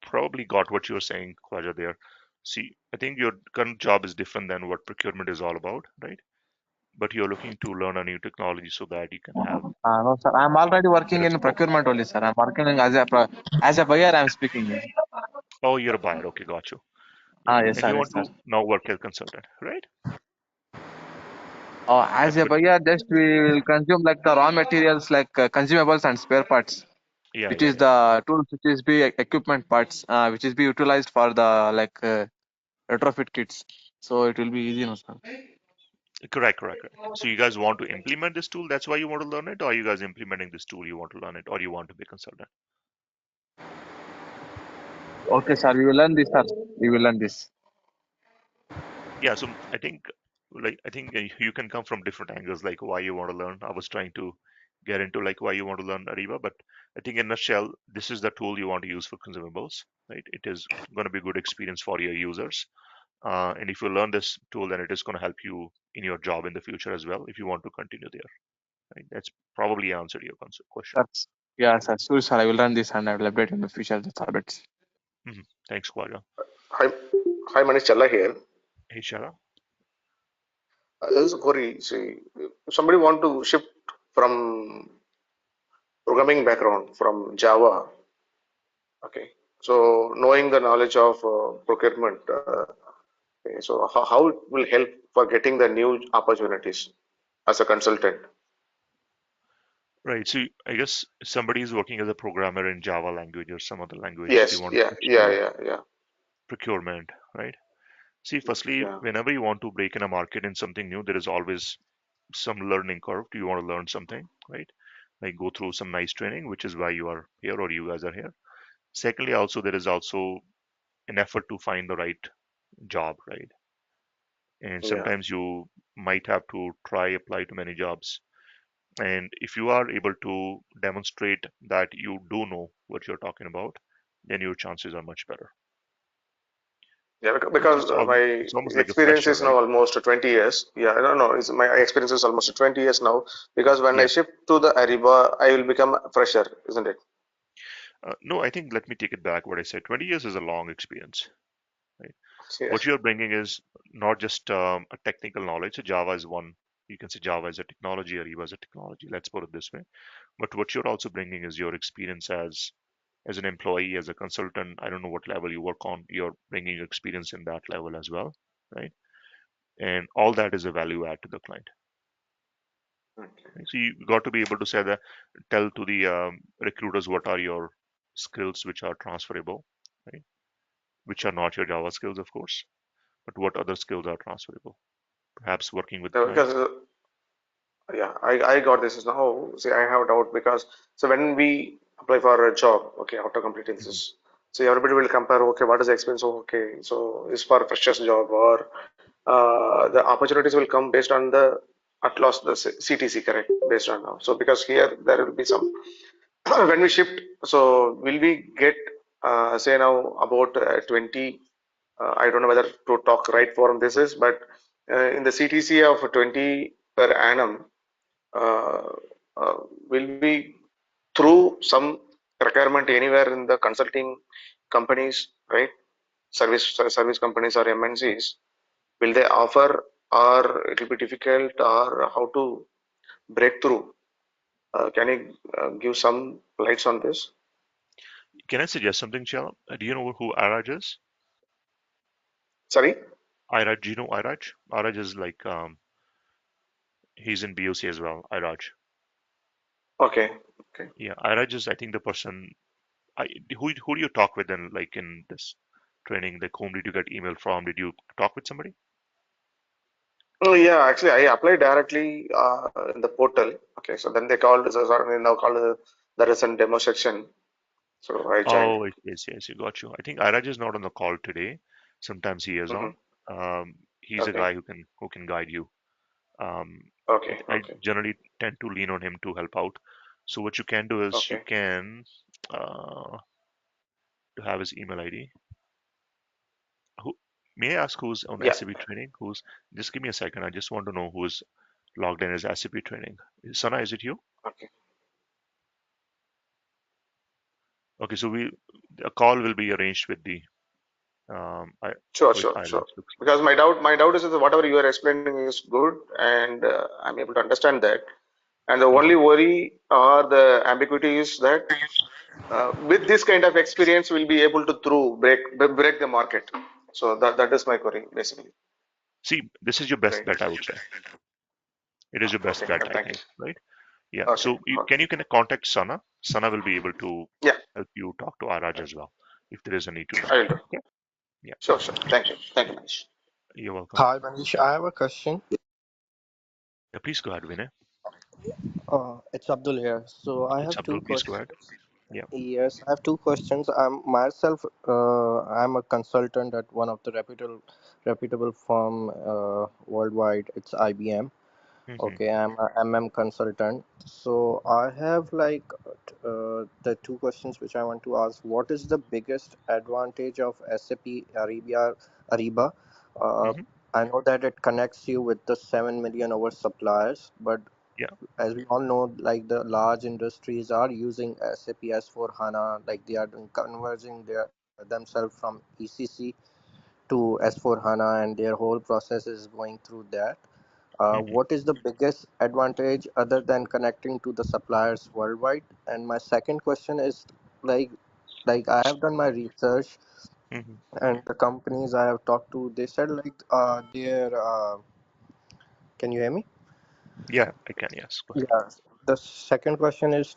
probably got what you were saying, Khwaja, there. See, I think your current job is different than what procurement is all about, right? But you're looking to learn a new technology so that you can have No, sir. I'm already working better in support. procurement only, sir. I'm working as a buyer. I'm speaking here. Oh, you're a buyer. Okay, got you. Yeah, Yes, and sir. you Yes, want sir. to now work as a consultant, right? As That's a good. buyer, just we will consume like the raw materials like consumables and spare parts, Yeah, which yeah, is yeah. the tools, which is be equipment parts, which is be utilized for the like retrofit kits. So it will be easy, no, sir. Correct, correct, correct. So you guys want to implement this tool? That's why you want to learn it, or are you guys implementing this tool? You want to learn it, or you want to be a consultant? Okay, sir. We will learn this, sir. We will learn this. Yeah. So I think you can come from different angles, like why you want to learn. I was trying to get into like why you want to learn Ariba, but I think in a nutshell, this is the tool you want to use for consumables, right? It is going to be a good experience for your users. And if you learn this tool, then it is going to help you in your job in the future as well if you want to continue there. Right? That's probably answered your question. That's, yeah, sir. Sure, sir. I will learn this and I will update in the future. That's all. Hmm. Thanks, Kwaja. Hi, hi, Manish Challa here. Hey, Shara. This is Corey. See, if somebody want to shift from programming background from Java, okay. So knowing the knowledge of procurement, okay, so how it will help for getting the new opportunities as a consultant? Right. So I guess somebody is working as a programmer in Java language or some other language. They Yes, want to yeah, switch yeah, to yeah, yeah, procurement, right? See, firstly, yeah, whenever you want to break in a market in something new, there is always some learning curve. Do you want to learn something, right? Like go through some nice training, which is why you are here or you guys are here. Secondly, also there is also an effort to find the right job, right? And yeah. sometimes you might have to try apply to many jobs. And if you are able to demonstrate that you do know what you're talking about, then your chances are much better. Yeah, It's because just all, my it's almost like a experience fresher, is now right? almost 20 years. Yeah, no, no, my experience is almost 20 years now. Because when I Yeah. shift to the Ariba, I will become a fresher, isn't it? No, I think let me take it back. What I said, 20 years is a long experience, right? Yeah, What you're bringing is not just a technical knowledge. So Java is one. You can say Java is a technology, Ariba is a technology. Let's put it this way. But what you're also bringing is your experience as an employee, as a consultant. I don't know what level you work on. You're bringing your experience in that level as well, right? And all that is a value add to the client. Right? So you got to be able to say that, tell to the recruiters what are your skills which are transferable, right? Which are not your Java skills, of course, but what other skills are transferable? Perhaps working with the client. because yeah, I got this now. See, I have a doubt because so when we apply for a job, okay, after completing Mhm. this, so everybody will compare. Okay, what is the experience? Oh, okay, so is for freshers job or the opportunities will come based on the at last the CTC, correct? Based on now. So because here there will be some when we shift. So will we get say now about 20? I don't know whether to talk right forum this is, but in the CTC of 20 per annum uh, will be through some requirement anywhere in the consulting companies, right? Service companies or MNCs, will they offer, or it will be difficult, or how to break through? Can you give some lights on this? Can I suggest something, Chala? Do you know who 𝐼𝐻 is? Sorry. 𝐼𝐻, do you know 𝐼𝐻? 𝐼𝐻 is like he's in BOC as well. 𝐼𝐻. Okay. Okay. Yeah, 𝐼𝐻 is I think the person. Who do you talk with in this training? Like whom did you get email from? Did you talk with somebody? Oh yeah, actually I applied directly in the portal. Okay, so then they called, so sorry, now called the recent demo section. So I joined. Oh, yes, got you. I think 𝐼𝐻 is not on the call today. Sometimes he is Hmm. on. He's a Okay. guy who can guide you. Um, Okay. I Okay. generally tend to lean on him to help out. So what you can do is you Okay. can to have his email ID. Who may I ask who's on Yeah. SAP training? Who's just give me a second. I just want to know who's logged in as SAP training. Sana, is it you? Okay. Okay, so a call will be arranged with the Sure. with Sure. Sure. 𝐼𝐻 looks like. Because my doubt is that whatever you are explaining is good, and I'm able to understand that. And the only Mhm. worry or the ambiguity is that with this kind of experience, we'll be able to break the market. So that is my query basically. See, this is your best Right. bet, I would say. It is your best Okay. bet, Yeah, I thank you. think, right? Yeah. Okay. So you Okay. can contact Sana. Sana will be able to Yeah. help you talk to 𝐼𝐻 as well if there is a need to I talk. will do. Okay. Yeah. Sure. Sure. Thank you. Thank you, Manish. You're welcome. Hi, Manish. I have a question. Yeah, please go ahead, Vinay. It's Abdul here. So I It's have Abdul. two Please go ahead. questions. Yeah. Yes, I have two questions. I'm a consultant at one of the reputable firm worldwide. It's IBM. Mm-hmm. Okay, I'm a MM consultant. So I have the two questions which I want to ask. What is the biggest advantage of SAP Ariba? Uh, Mm-hmm. I know that it connects you with the 7 million over suppliers, but Yeah. as we all know, like the large industries are using SAP S4 HANA, like they are converging themselves from ECC to S4 HANA, and their whole process is going through that. Mm-hmm. What is the biggest advantage other than connecting to the suppliers worldwide? And my second question is like I have done my research, Mm-hmm. and the companies I have talked to, they said their can you hear me? Yeah, I can. Yes. Go ahead. Yeah. The second question is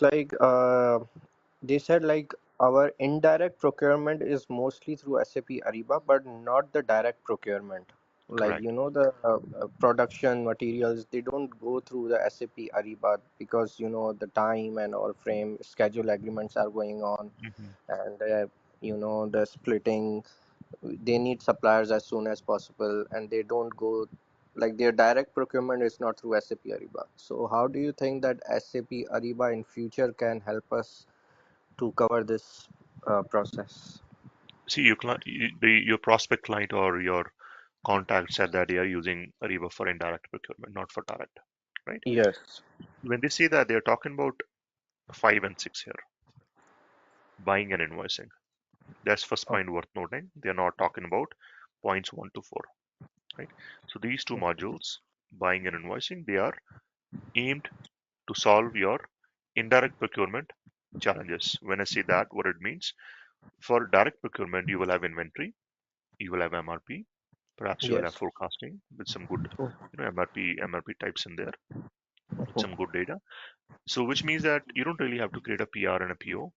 they said like our indirect procurement is mostly through SAP Ariba, but not the direct procurement. Like Correct. the production materials, they don't go through the SAP Ariba because the time and all frame schedule agreements are going on, Mm-hmm. and the splitting, they need suppliers as soon as possible, and they don't go like their direct procurement is not through SAP Ariba. So how do you think that SAP Ariba in future can help us to cover this process? See, your prospect client or your contact said that they are using Ariba for indirect procurement, not for direct, right? Yes. When they say that, they're talking about 5 and 6 here, buying and invoicing. That's first Oh, point worth noting. They're not talking about points 1 to 4, right? So these two modules, buying and invoicing, they are aimed to solve your indirect procurement challenges. When I say that, what it means, for direct procurement, you will have inventory, you will have MRP, perhaps you will have yes. forecasting with some good, Oh, MRP types in there with oh, some good data. So which means that you don't really have to create a PR and a PO.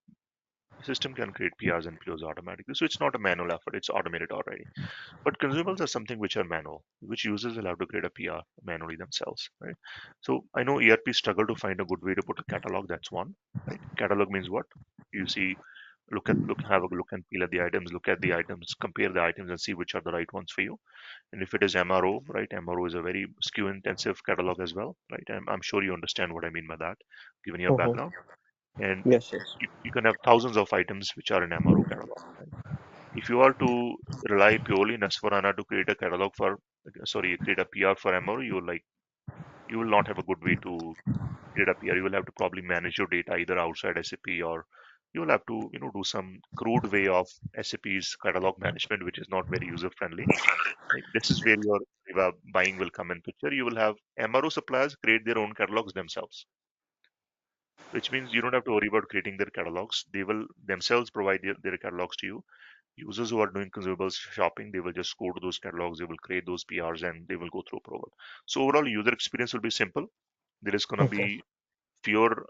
The system can create PRs and POs automatically. So it's not a manual effort, it's automated already. But consumables are something which are manual, which users will have to create a PR manually themselves, right? So I know ERP struggle to find a good way to put a catalog. That's one, right? Catalog means what? You see, have a look and feel at the items, look at the items, compare the items, and see which are the right ones for you. And if it is MRO, right? MRO is a very SKU intensive catalog as well, right? I'm sure you understand what I mean by that, given your oh, background. And yes, yes. you can have thousands of items which are in MRO catalog, right? If you are to rely purely in S/4HANA to create a catalog for, sorry, create a PR for MRO, you will not have a good way to create a PR. You will have to probably manage your data either outside SAP, or you will have to, do some crude way of SAP's catalog management, which is not very user friendly. Right? This is where your buying will come in picture. You will have MRO suppliers create their own catalogs themselves. which means you don't have to worry about creating their catalogs. They will themselves provide their catalogs to you. Users who are doing consumables shopping, they will just go to those catalogs, they will create those PRs, and they will go through approval. So overall, user experience will be simple. There is going to Okay. be fewer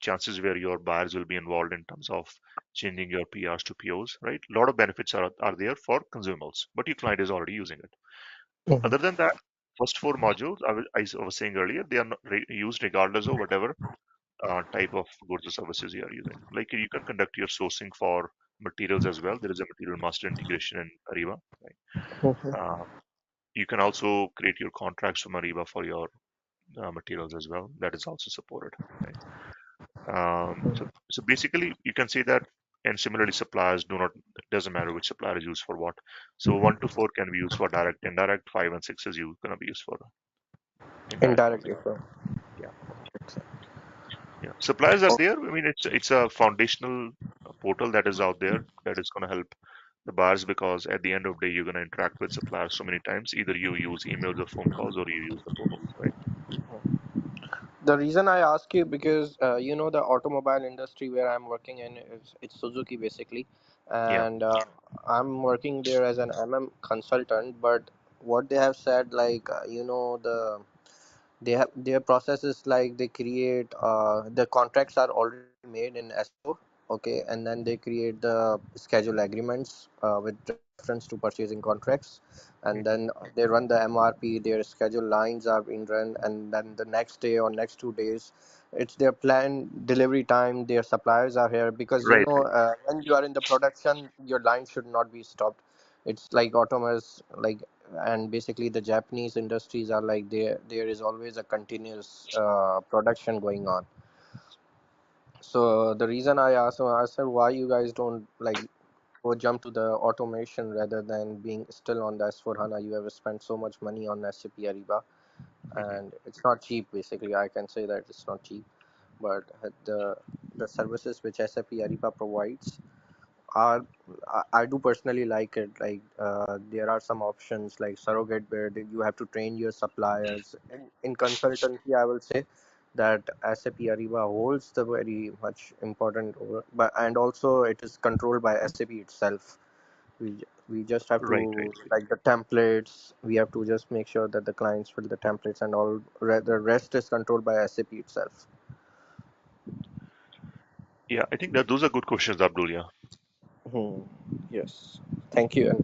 chances where your buyers will be involved in terms of changing your PRs to POs, right? A lot of benefits are there for consumables, but your client is already using it. Mhm. Other than that, first four modules, I was saying earlier, they are not used regardless of whatever type of goods or services you are using. Like you can conduct your sourcing for materials as well. There is a material master integration in Ariba. Right? Mhm. Uh, you can also create your contracts from Ariba for your materials as well. That is also supported. Right? So basically, you can say that. And similarly, suppliers do not. It doesn't matter which supplier is used for what. So 1 to 4 can be used for direct, indirect. 5 and 6 is gonna be used for indirect ones. Indirectly, so. Yeah. Yeah, suppliers are there. I mean, it's a foundational portal that is out there that is going to help the buyers because at the end of the day, you're going to interact with suppliers so many times. Either you use emails or phone calls, or you use the portals, right? The reason I ask you because the automobile industry where I'm working in is it's Suzuki basically, Yeah, and I'm working there as an MM consultant. But what they have said, like they have their process is like they create the contracts are already made in S4, okay, and then they create the schedule agreements with reference to purchasing contracts, and right, then they run the MRP. Their schedule lines are being run, and then the next day or next 2 days, it's their planned delivery time. Their suppliers are here because right, right. when you are in the production, your line should not be stopped. It's like autonomous, like, and basically the Japanese industries are like there is always a continuous production going on. So the reason I said why you guys don't like go jump to the automation rather than being still on the S4 HANA. You have spent so much money on SAP Ariba, Mhm. and it's not cheap. Basically, I can say that it's not cheap, but the services which SAP Ariba provides are I do personally like it. Like there are some options like surrogate where you have to train your suppliers. In consultancy, I will say that SAP Ariba holds the very much important role, but and also it is controlled by SAP itself. We just have Right, right, to right. like the templates. We have to just make sure that the clients fill the templates and all. The rest is controlled by SAP itself. Yeah, I think that those are good questions, Abdul. Yeah, Hmm. Yes. Thank you. And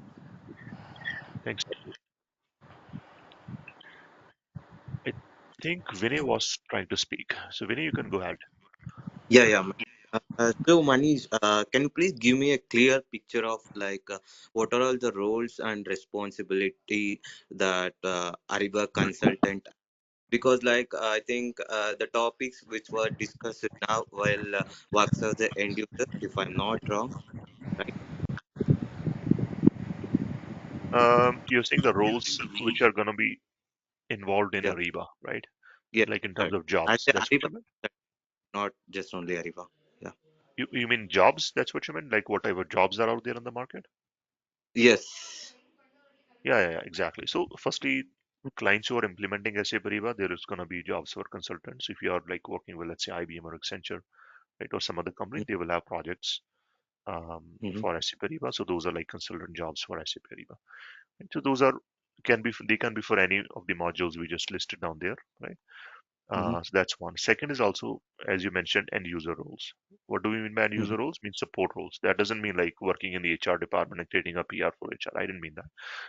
thanks, Abdul. I think Vinay was trying to speak. So Vinay, you can go ahead. Yeah, yeah. So, Manish, can you please give me a clear picture of what are all the roles and responsibility that Ariba consultant? Because I think the topics which were discussed now while works as the end user, if I'm not wrong, right? You're saying the roles which are going to be involved in Yeah, Ariba, right? yeah, Like in terms correct. of As jobs. the That's what Ariba, you meant? not just only Ariba. Yeah. You mean jobs? That's what you meant? Like whatever jobs are out there in the market? Yes. Yeah, exactly. So firstly, clients who are implementing SAP Ariba, there is going to be jobs for consultants. If you are like working with, let's say, IBM or Accenture, right, or some other company, they will have projects Mm-hmm. for SAP Ariba. So those are like consultant jobs for SAP Ariba. And so those are they can be for any of the modules we just listed down there, right? Mm-hmm. So that's one. Second is also, as you mentioned, end user roles. What do we mean by end Mm-hmm. user roles? Means support roles. That doesn't mean like working in the HR department and creating a PR for HR. I didn't mean that.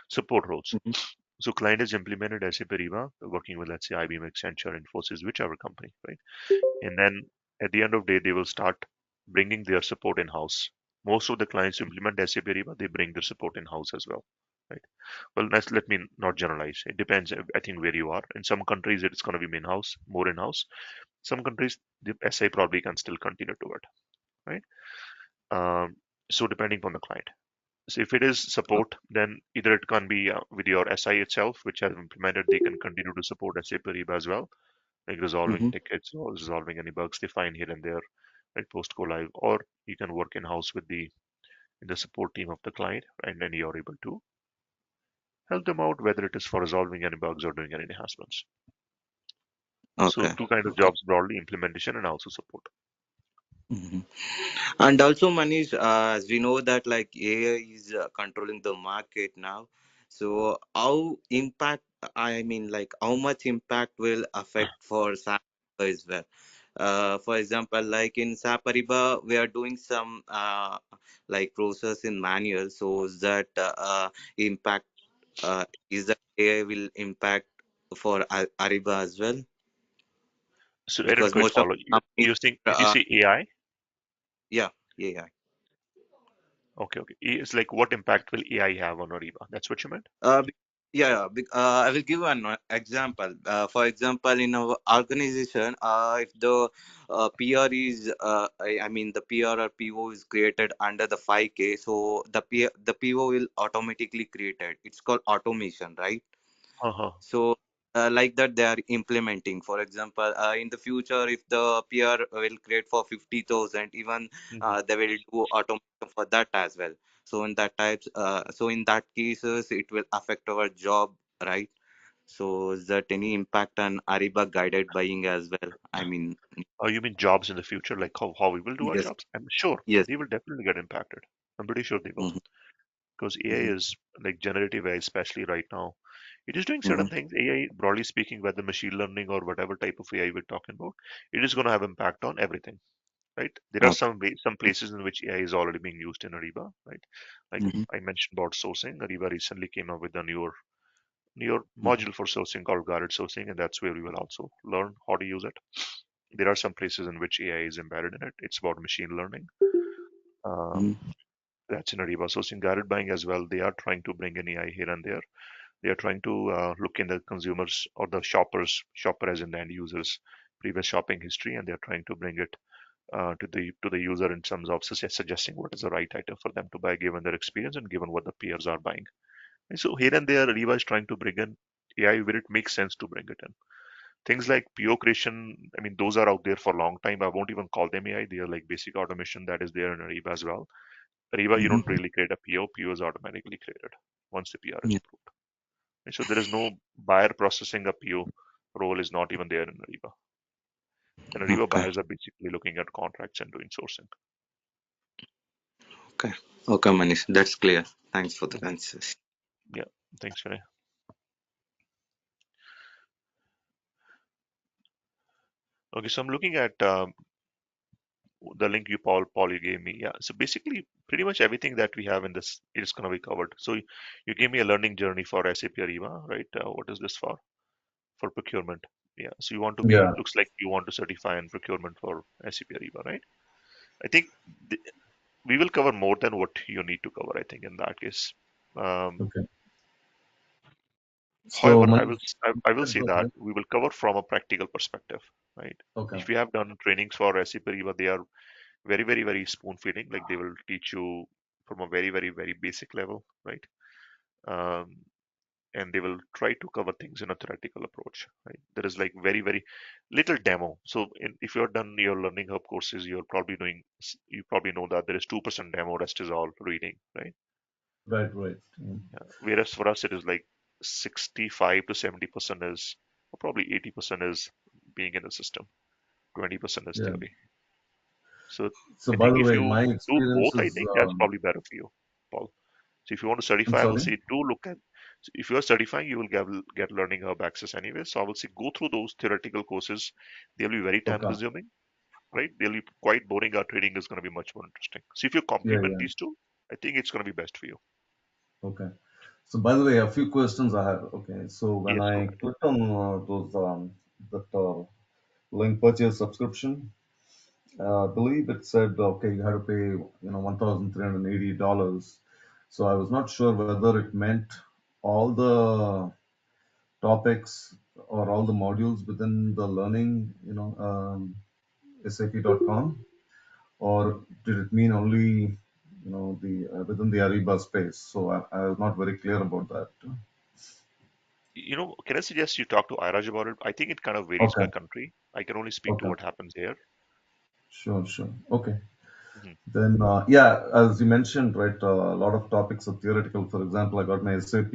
Support roles. Mm-hmm. So client has implemented SAP Ariba, working with, let's say, IBM, Accenture, Infosys, whichever company, right? And then at the end of the day, they will start bringing their support in-house. Most of the clients who implement SAP Ariba, they bring their support in-house as well, right? Well, let me not generalize. It depends, I think, where you are. In some countries, it's going to be in-house, more in-house. Some countries, the SI probably can still continue to it, right? Um, so depending on the client. So if it is support, then either it can be with your SI itself, which has implemented, they can continue to support SAP Ariba as well, like resolving Mm-hmm. tickets or resolving any bugs they find here and there, right, post go live. Or you can work in house with the support team of the client, and then you're able to help them out, whether it is for resolving any bugs or doing any enhancements. So Okay. two kind of Okay. jobs broadly: implementation and also support. Mhm. And also, Manish, as we know that like AI is controlling the market now, so how impact? I mean, like how much impact will affect for SAP as well? For example, like in SAP Ariba, we are doing some like process in manual, so is that impact? Is that AI will impact for Ariba as well? So I didn't Because quite most of follow the you. companies, Did you say AI? yeah, yeah. Okay, okay. It's like what impact will AI have on Ariba? That's what you meant? Uh, be- yeah, I will give an example. For example, in our organization, if the PR is, I mean, the PR or PO is created under the 5K, so the PO will automatically created. It's called automation, right? Uh-huh. So, like that, they are implementing. For example, in the future, if the PR will create for 50,000, even Hmm. they will do automation for that as well. So in that types, so in that cases, it will affect our job, right? So is that any impact on Ariba guided buying as well? I mean, Oh, you mean jobs in the future, like how we will do our yes, jobs? I'm sure yes. they will definitely get impacted. I'm pretty sure they will. Mm-hmm, Because AI mm-hmm, is like generative AI, especially right now. It is doing mm-hmm. certain things. AI, broadly speaking, whether machine learning or whatever type of AI we're talking about, it is going to have impact on everything, right? There are Okay. some places in which AI is already being used in Ariba, right? Like Mm-hmm, I mentioned about sourcing. Ariba recently came up with a newer mm-hmm. module for sourcing called guided sourcing, and that's where we will also learn how to use it. There are some places in which AI is embedded in it. It's about machine learning. Um, Mm-hmm. that's in Ariba sourcing guided buying as well. They are trying to bring in AI here and there. They are trying to look in the consumers or the shopper as in the end users, previous shopping history, and they are trying to bring it to the user in terms of suggesting what is the right item for them to buy given their experience and given what the peers are buying. And so here and there, Ariba is trying to bring in AI where it makes sense to bring it in. Things like PO creation, I mean, those are out there for a long time. I won't even call them AI. They are like basic automation that is there in Ariba as well. Ariba, you don't Mm-hmm. really create a PO. PO is automatically created once the PR is Yeah. approved. And so there is no buyer processing a PO role is not even there in Ariba. And Ariba Okay. buyers are basically looking at contracts and doing sourcing. Okay. Okay, Manish, that's clear. Thanks for the Mhm. answers. Yeah, thanks, Vinay. Okay, so I'm looking at the link Paul you gave me. Yeah, so basically pretty much everything that we have in this is going to be covered. So you gave me a learning journey for SAP Ariba, right? What is this for procurement? Yeah, so you want to be Yeah. looks like you want to certify in procurement for SAP Ariba, right? I think th- we will cover more than what you need to cover, I think, in that case. um, Okay. So, However, Manish, I will say go that ahead. we will cover from a practical perspective, right? Okay. If you have done trainings for SAP Ariba, they are very, very, very spoon feeding. Like they will teach you from a very, very, very basic level, right? Um, and they will try to cover things in a theoretical approach, right? There is like very, very little demo. So if you're done your learning hub courses, you probably know that there is 2% demo, rest is all reading, right? Right, right. Mm. Yeah. Whereas for us, it is like 65 to 70% is, or probably 80% is being in the system, 20% is Yeah. theory. So So, I by think the if way, you my do experience both, I is, think that's probably better for you, Paul. So if you want to I'm certify, I will sorry. say do look at. So if you are certifying, you will get Learning Hub access anyway. So I will say go through those theoretical courses. They'll be very time Okay. consuming, right? They'll be quite boring. Our trading is going to be much more interesting. So if you Yeah, complement yeah. these two, I think it's going to be best for you. Okay. So, by the way, a few questions I have. Okay. So, when Yes, go I ahead. clicked on those that link purchase subscription, I believe it said okay, you had to pay $1,380. So I was not sure whether it meant all the topics or all the modules within the learning, SAP.com, or did it mean only, the within the Ariba space? So I was not very clear about that. Can I suggest you talk to Iraj about it? I think it kind of varies Okay, by country. I can only speak to okay, what happens here. sure, sure. Okay. Mhm. Then, yeah, as you mentioned, right, a lot of topics are theoretical. For example, I got my SAP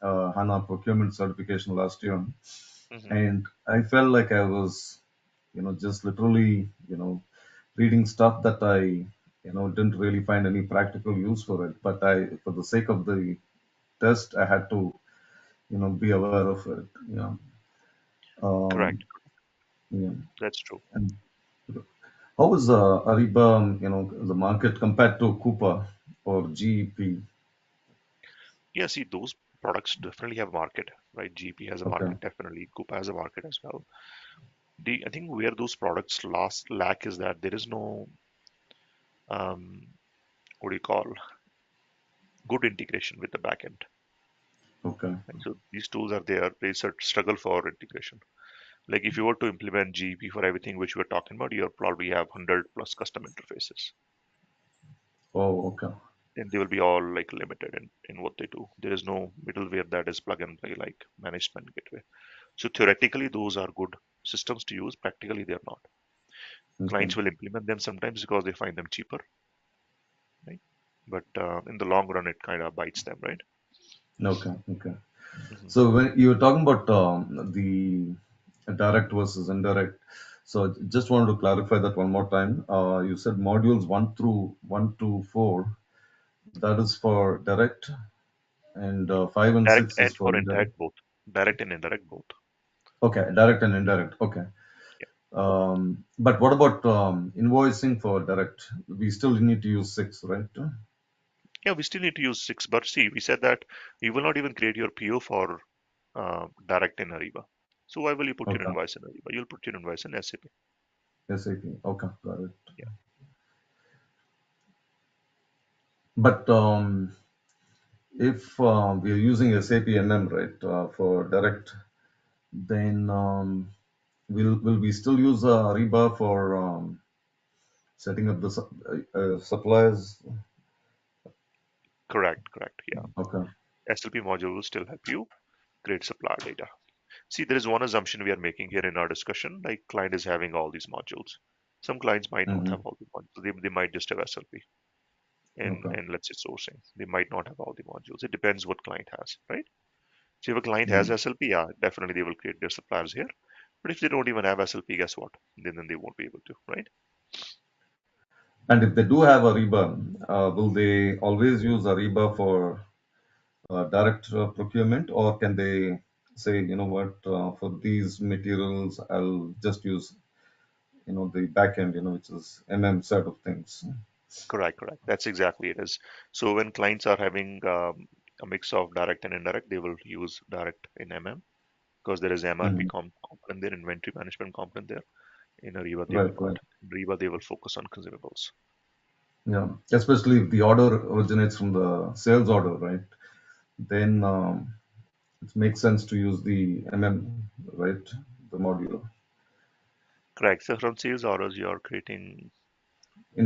HANA procurement certification last year, Mhm. and I felt like I was, just literally, reading stuff that I, didn't really find any practical use for it. But for the sake of the test, I had to, be aware of it. Yeah. Um, Correct. yeah. That's true. And how is Ariba, the market compared to Coupa or GEP? Yeah, see, those products definitely have market, right? GP has a Okay. market, definitely. Coupa has a market as well. I think where those products last lack is that there is no, um, what do you call, good integration with the backend. Okay. Right? So these tools are there. They struggle for integration. Like if you were to implement GEP for everything which we're talking about, you'll probably have 100 plus custom interfaces. Oh, okay. And they will be all like limited in what they do. There is no middleware that is plug and play like management gateway. So theoretically, those are good systems to use. Practically, they're not. Okay. Clients will implement them sometimes because they find them cheaper, right? But in the long run, it kind of bites them, right? Okay. Okay. Mhm. So when you were talking about the direct versus indirect, so just wanted to clarify that one more time. You said modules 1 to 4, that is for direct, and 5 and 6 Direct is and for for indirect. indirect both. Direct and indirect both. Okay, direct and indirect. Okay. Yeah. But what about invoicing for direct? We still need to use 6, right? Yeah, we still need to use 6, but see, we said that we will not even create your PO for direct in Ariba. So why will you put your Okay. invoice in Ariba? You'll put your invoice in SAP. SAP. Okay, got it. Yeah. But if we are using SAP MM, right, for direct, then will we still use Ariba for setting up the suppliers? Correct, correct. Yeah. Okay. SLP module will still help you create supplier data. See, there is one assumption we are making here in our discussion, like client is having all these modules. Some clients might not Hmm. have all the modules. They might just have SLP Okay. and let's say sourcing. They might not have all the modules. It depends what client has, right? So if a client has Mm. SLP, yeah, definitely they will create their suppliers here. But if they don't even have SLP, guess what? Then they won't be able to, right? And if they do have Ariba, will they always use Ariba for direct procurement, or can they say, you know what, for these materials, I'll just use, the backend, which is MM side of things. Correct, correct. That's exactly it is. So when clients are having a mix of direct and indirect, they will use direct in MM because there is MRP Hmm. component there, inventory management component there. In Ariba, they will Right, not. right. In Ariba, they will focus on consumables. Yeah. Especially if the order originates from the sales order, right? Then it makes sense to use the MM, right? The module, Correct. So from sales orders, you are creating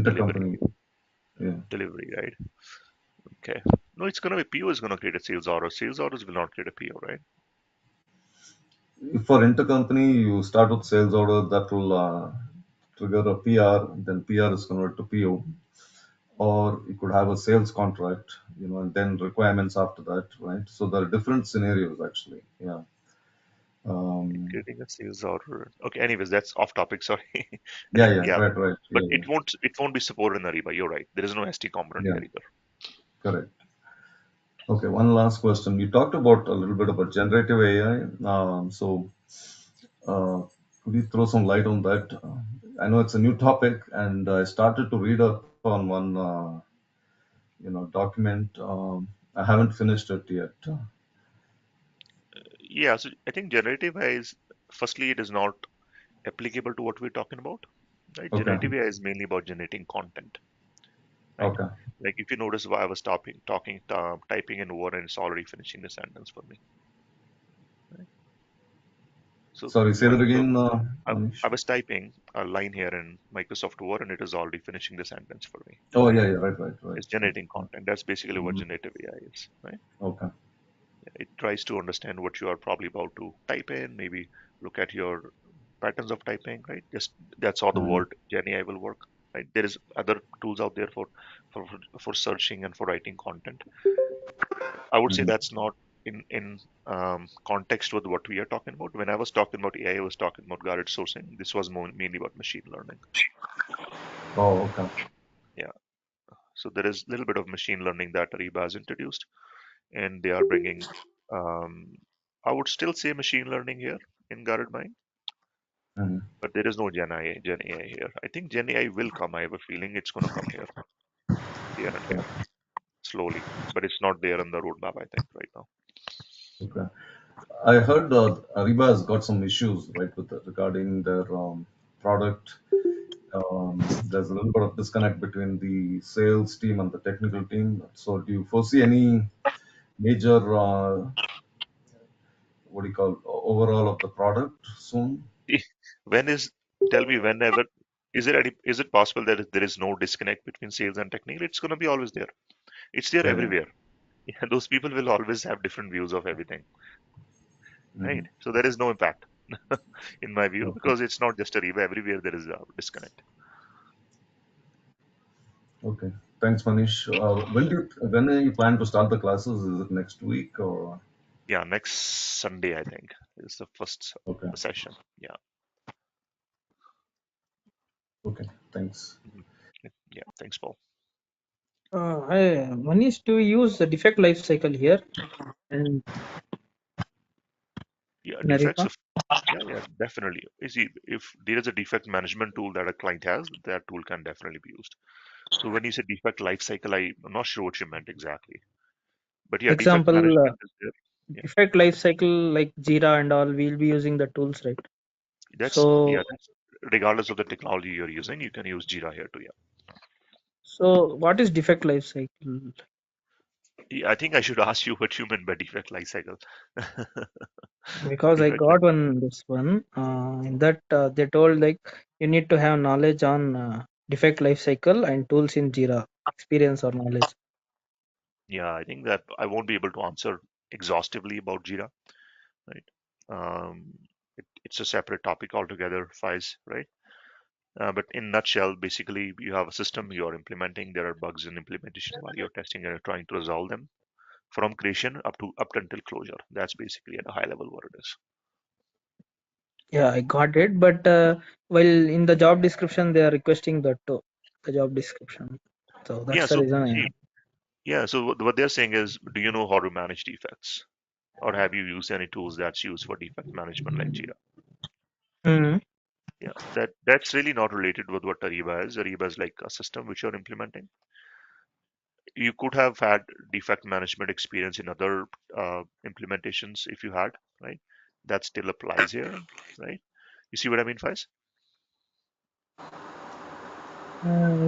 delivery, intercompany. Yeah. delivery, right? Okay. No, it's gonna be PO is gonna create a sales order. Sales orders will not create a PO, right? If for intercompany, you start with sales order, that will trigger a PR, then PR is converted to PO. Or you could have a sales contract, and then requirements after that, right? So there are different scenarios actually. Yeah. Um, Creating a sales order. Okay. Anyways, that's off topic. Sorry. I yeah, think yeah, yeah, right, right. but Yeah, yeah, it won't be supported in Ariba. You're right. There is no ST component yeah, here either. correct. Okay, one last question. You talked about a little bit about generative AI. Could you throw some light on that? I know it's a new topic, and I started to read up on one, document. I haven't finished it yet. Yeah. So I think generative AI is firstly it is not applicable to what we're talking about. Right? Okay, Generative AI is mainly about generating content. Right? okay. Like if you notice why I was typing in word and it's already finishing the sentence for me. Right? So Sorry, say that when the again, I, Manish. I was typing a line here in Microsoft Word and it is already finishing the sentence for me. Oh, yeah, yeah, right, right, right. It's generating Yeah. content. That's basically what Mhm. generative AI is, right? Okay. It tries to understand what you are probably about to type in, maybe look at your patterns of typing, right? Just that's how the Mhm. word Gen AI will work, right? There is other tools out there for for searching and for writing content. I would say Mhm. that's not in context with what we are talking about. When I was talking about AI, I was talking about guided sourcing. This was mainly about machine learning. Oh, okay. Yeah. So there is a little bit of machine learning that Ariba has introduced, and they are bringing, um, I would still say machine learning here in Guarded Mind, Mhm. but there is no Gen AI here. I think Gen AI will come. I have a feeling it's going to come here and there, slowly, but it's not there on the roadmap, I think, right now. Okay. I heard Ariba has got some issues, right, with regarding their product. There's a little bit of disconnect between the sales team and the technical team. So, do you foresee any major, what do you call, overall of the product soon? When is, tell me, whenever, is it possible that there is no disconnect between sales and technical? It's going to be always there. It's there Yeah, yeah. everywhere. Yeah, those people will always have different views of everything, Hmm. right? So there is no impact in my view, Okay. because it's not just Ariba. Everywhere there is a disconnect. Okay. Thanks, Manish. When are you plan to start the classes? Is it next week or? Yeah, next Sunday I think is the first Okay. session. Yeah. Okay. Thanks. Mhm. Yeah. Thanks, Paul. Manish, do we use the defect life cycle here in, Yeah, in defects Ariba? of, yeah, definitely. You see, if there is a defect management tool that a client has, that tool can definitely be used. So when you say defect lifecycle, I'm not sure what you meant exactly. But yeah, defect Example, management is there. Yeah, defect life cycle like Jira and all, we'll be using the tools, right? So, that's regardless of the technology you're using, you can use Jira here too. so what is defect life cycle? Yeah, I think I should ask you what you meant by defect lifecycle. Because I Defect life. got this one in that they told like you need to have knowledge on defect life cycle and tools in Jira, experience or knowledge. Yeah, I think that I won't be able to answer exhaustively about Jira, right? It's a separate topic altogether, FIS, right? But in nutshell, basically, you have a system you're implementing. There are bugs in implementation while you're testing and you're trying to resolve them from creation up until closure. That's basically at a high level what it is. Yeah, I got it. But while in the job description they are requesting that too, the job description. So Yeah. that's the So reason I see, asked. yeah. So what they're saying is, do you know how to manage defects, or have you used any tools that's used for defect management like Jira? Hmm. Yeah, that's really not related with what Ariba is. Ariba is like a system which you're implementing. You could have had defect management experience in other implementations if you had, right? That still applies here, right? You see what I mean, Faiz?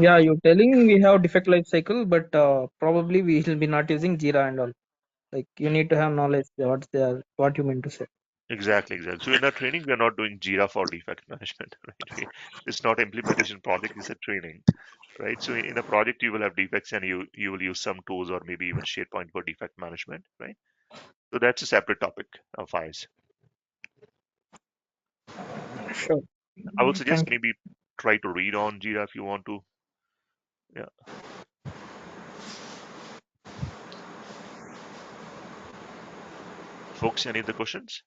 Yeah, you're telling we have defect life cycle, but probably we will be not using Jira and all. Like you need to have knowledge what you meant to say. Exactly, exactly. So in our training, we are not doing Jira for defect management, right? It's not implementation project, it's a training, right? So in a project, you will have defects and you will use some tools or maybe even SharePoint for defect management, right? So that's a separate topic of FIS. Sure. I would suggest Thank you. maybe try to read on Jira if you want to. Yeah. Folks, any other questions?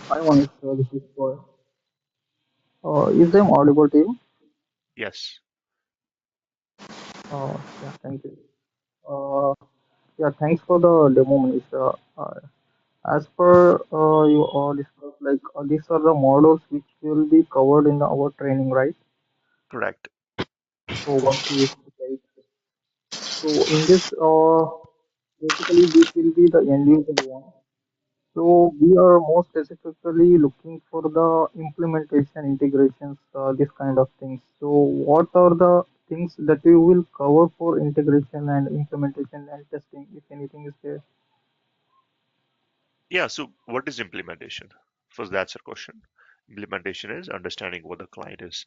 Hi, Manish. This is Roy. Is I'm audible to you? Yes. Yeah, thank you. Uh, yeah, thanks for the demo, Manish. As per you all discussed, like these are the models which will be covered in our training, right? Correct. So what we used to take. So in this, basically this will be the end user one. So we are more specifically looking for the implementation integrations, this kind of things. So what are the things that you will cover for integration and implementation and testing, if anything is there? Yeah. So what is implementation? First, that's a question. Implementation is understanding what the client is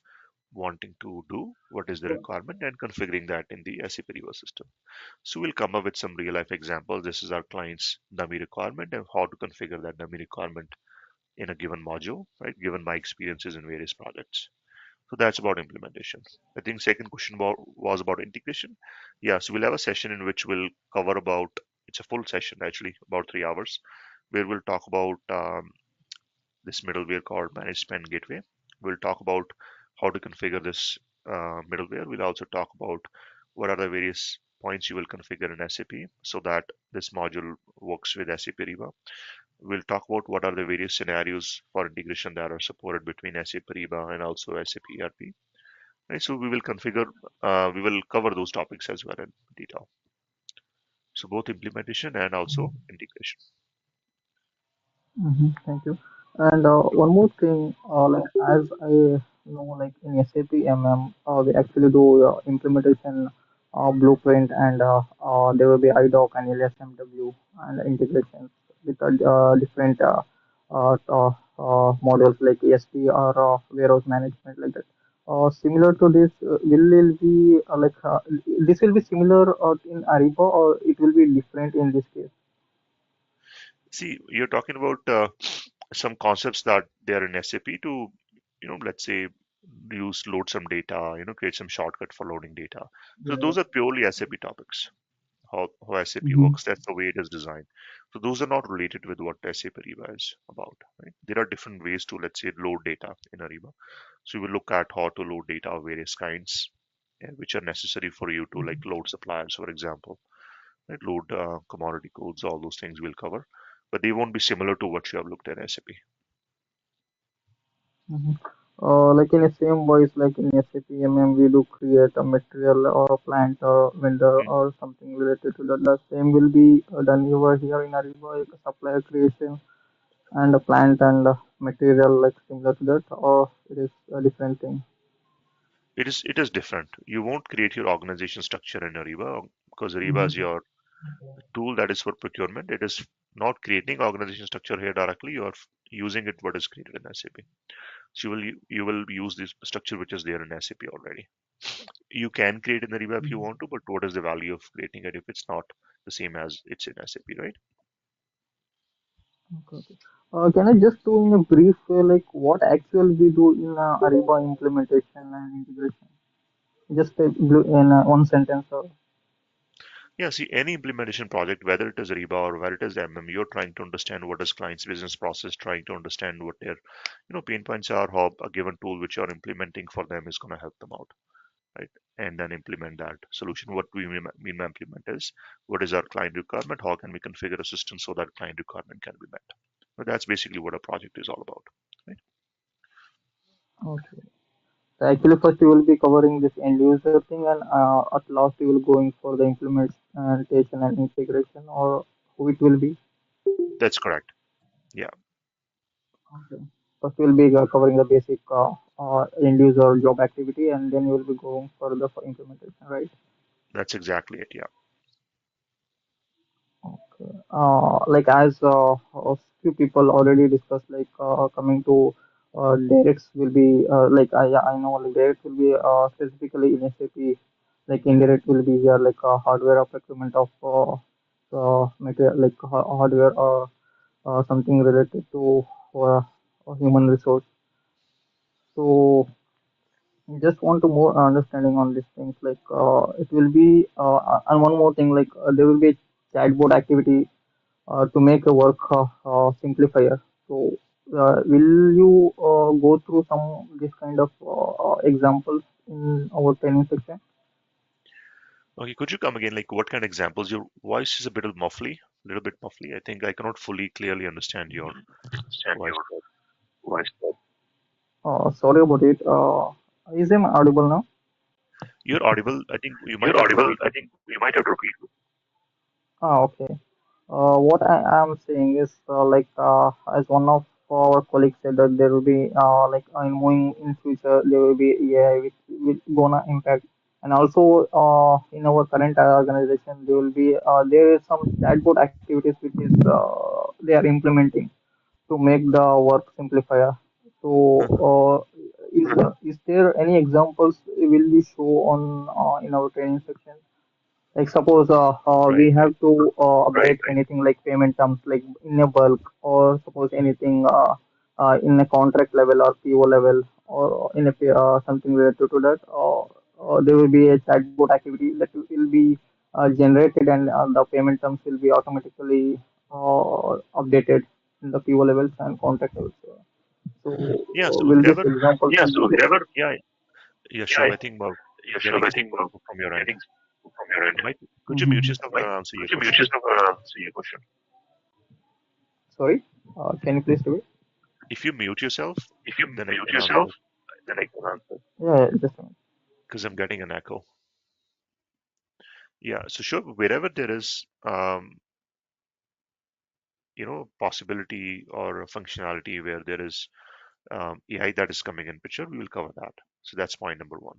wanting to do, what is the So, requirement, and configuring that in the SAP Ariba system. So we'll come up with some real life examples. This is our client's dummy requirement and how to configure that dummy requirement in a given module, right? Given my experiences in various projects. So that's about implementation. I think second question was about integration. Yeah, so we'll have a session in which we'll cover about, it's a full session actually, about 3 hours, where we'll talk about this middleware called Managed Spend Gateway. We'll talk about how to configure this middleware. We'll also talk about what are the various points you will configure in SAP so that this module works with SAP Ariba. We'll talk about what are the various scenarios for integration that are supported between SAP Ariba and also SAP ERP. Right, so we will cover those topics as well in detail. So both implementation and also integration. Thank you. And one more thing, like as I know, like in SAP MM, we actually do implementation blueprint, and there will be IDOC and LSMW and integrations with different modules like ESP or warehouse management, like that. Similar to this, will it be this will be similar in Ariba, or it will be different in this case? See, you're talking about some concepts that they are in SAP to, let's say use load some data, create some shortcut for loading data. So Yeah. those are purely SAP topics. How SAP Mm-hmm. works, that's the way it is designed. So those are not related with what SAP Ariba is about, right? There are different ways to, let's say, load data in Ariba. So we will look at how to load data of various kinds, which are necessary for you to like load suppliers, for example, right? Load commodity codes, all those things we'll cover, but they won't be similar to what you have looked at SAP. Mhm. Like in the same voice, like in SAP MM, we do create a material or a plant or vendor Mhm. or something related to that. The same will be done over here in Ariba, like a supplier creation and a plant and material, like similar to that, or it is a different thing. It is different. You won't create your organization structure in Ariba because Ariba is Mm-hmm. your tool that is for procurement. It is not creating organization structure here directly. You are using it what is created in SAP. So you will use this structure which is there in SAP already. You can create in Ariba if you want to, but what is the value of creating it if it's not the same as it's in SAP, right? Okay, okay. Can I just do in a brief way, like what actually we do in Ariba implementation and integration? Just in one sentence. Or, Yeah, see, any implementation project, whether it is Ariba or whether it is MM, you're trying to understand what is client's business process, trying to understand what their, pain points are, how a given tool which you're implementing for them is going to help them out, right? And then implement that solution. What we mean by implement is what is our client requirement? How can we configure a system so that client requirement can be met? But that's basically what a project is all about, right? okay. So actually, first you will be covering this end user thing, and at last you will going for the implementation and integration, or who it will be. That's correct. Yeah, Okay. First you will be covering the basic end user job activity, and then you will be going further for implementation, right? that's exactly it. Yeah. Okay. Like as a few people already discussed, like coming to directs will be yeah, I know like direct will be specifically in SAP, like indirect will be here like hardware procurement of material like hardware or something related to uh, human resource. So just want to more understanding on these things, like it will be and one more thing, like there will be chatbot activity to make a work simplifier. So, will you go through some this kind of examples in our training section? Okay, could you come again? Like, what kind of examples? Your voice is a bit of muffly, a little bit muffly. I think I cannot fully clearly understand your voice. Sorry about it. Is I'm audible now? You're audible. I think you might have to repeat. Okay. What I am saying is, as one of our colleagues said, that there will be, in moving in future, there will be AI which will gonna impact. And also, in our current organization, there is some chatbot activities which is they are implementing to make the work simplifier. So, is there any examples will we show on in our training section? Like suppose Right, we right. have to update anything like payment terms like in a bulk, or suppose anything in a contract level or PO level, or in a something related to that, there will be a chatbot activity that will be generated, and the payment terms will be automatically updated in the PO levels and contract levels. So Yeah, so will this wherever, example yeah, be so like, wherever, yeah, sure. I think we're getting from your end. Mike, could you mute Mhm. yourself and I'll answer your question? Sorry, can you please do it? If you mute yourself, then I can answer Yeah, just a minute. because I'm getting an echo. Yeah, so sure, wherever there is, possibility or a functionality where there is AI that is coming in picture, we will cover that. So that's point number one.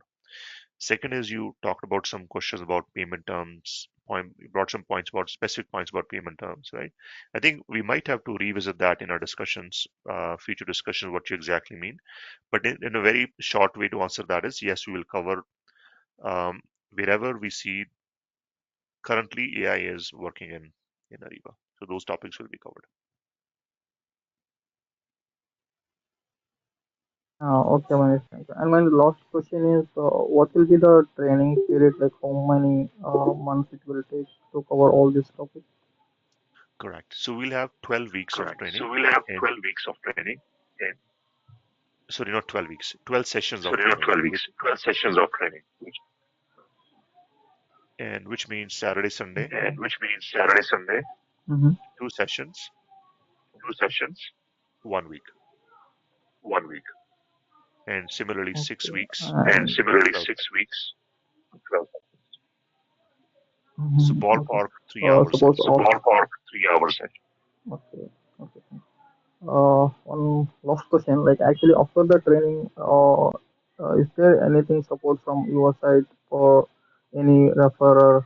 Second is you talked about some questions about payment terms. You brought some points about specific points about payment terms, right? I think we might have to revisit that in our discussions, future discussions, what you exactly mean. But in a very short way to answer that is yes, we will cover wherever we see currently AI is working in Ariba. So those topics will be covered. Okay, Manish, thank you. And my last question is, what will be the training period? Like, how many months it will take to cover all these topics? Correct. So we'll have 12 weeks of training, and sorry, not 12 weeks, 12 sessions of training, and which means Saturday, Sunday, Mm-hmm. two sessions, 1 week, and similarly six Okay. weeks, And 12 sessions. So okay. ballpark 3 hour Suppose session. okay. Okay. One last question. Like, actually, after the training, is there anything support from your side for any referrer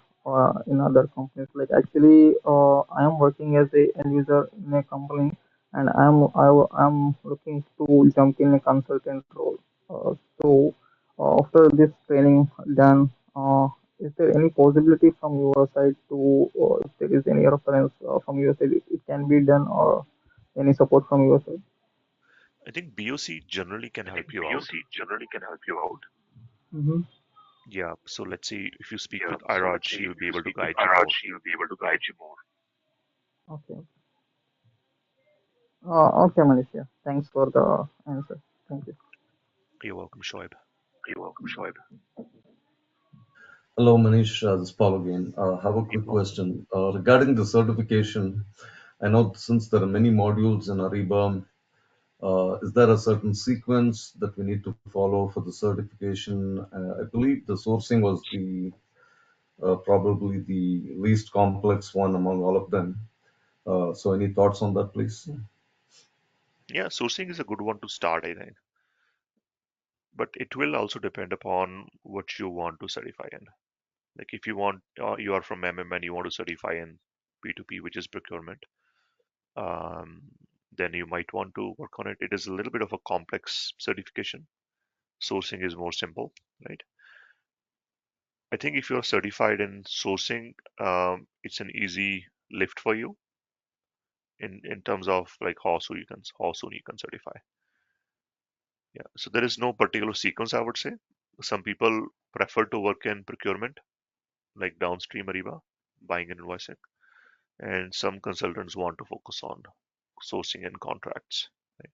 in other companies? Like, actually, I am working as a end user in a company, and I'm looking to jump in a consultant role. So, after this training done, is there any possibility from your side to, if there is any reference from your side, it can be done, or any support from your side? I think BOC generally can help you out. Mm-hmm. Yeah. So let's see if you speak with Iraj, he will be able to guide you more. Okay. Okay, Manish. Yeah. Thanks for the answer. Thank you. You're welcome, Shoaib. Hello, Manish. This is Paul again. Have a Hey, quick Paul. question. Regarding the certification, I know since there are many modules in Ariba, is there a certain sequence that we need to follow for the certification? I believe the sourcing was the probably the least complex one among all of them. So, any thoughts on that, please? Yeah, sourcing is a good one to start, I think. But it will also depend upon what you want to certify in. Like if you are from MM and you want to certify in P2P, which is procurement, um, then you might want to work on it. It is a little bit of a complex certification. Sourcing is more simple, right? I think if you're certified in sourcing, it's an easy lift for you in terms of like how soon you can certify. Yeah. So there is no particular sequence, I would say. Some people prefer to work in procurement, like downstream Ariba, buying and invoicing, and some consultants want to focus on sourcing and contracts. Right?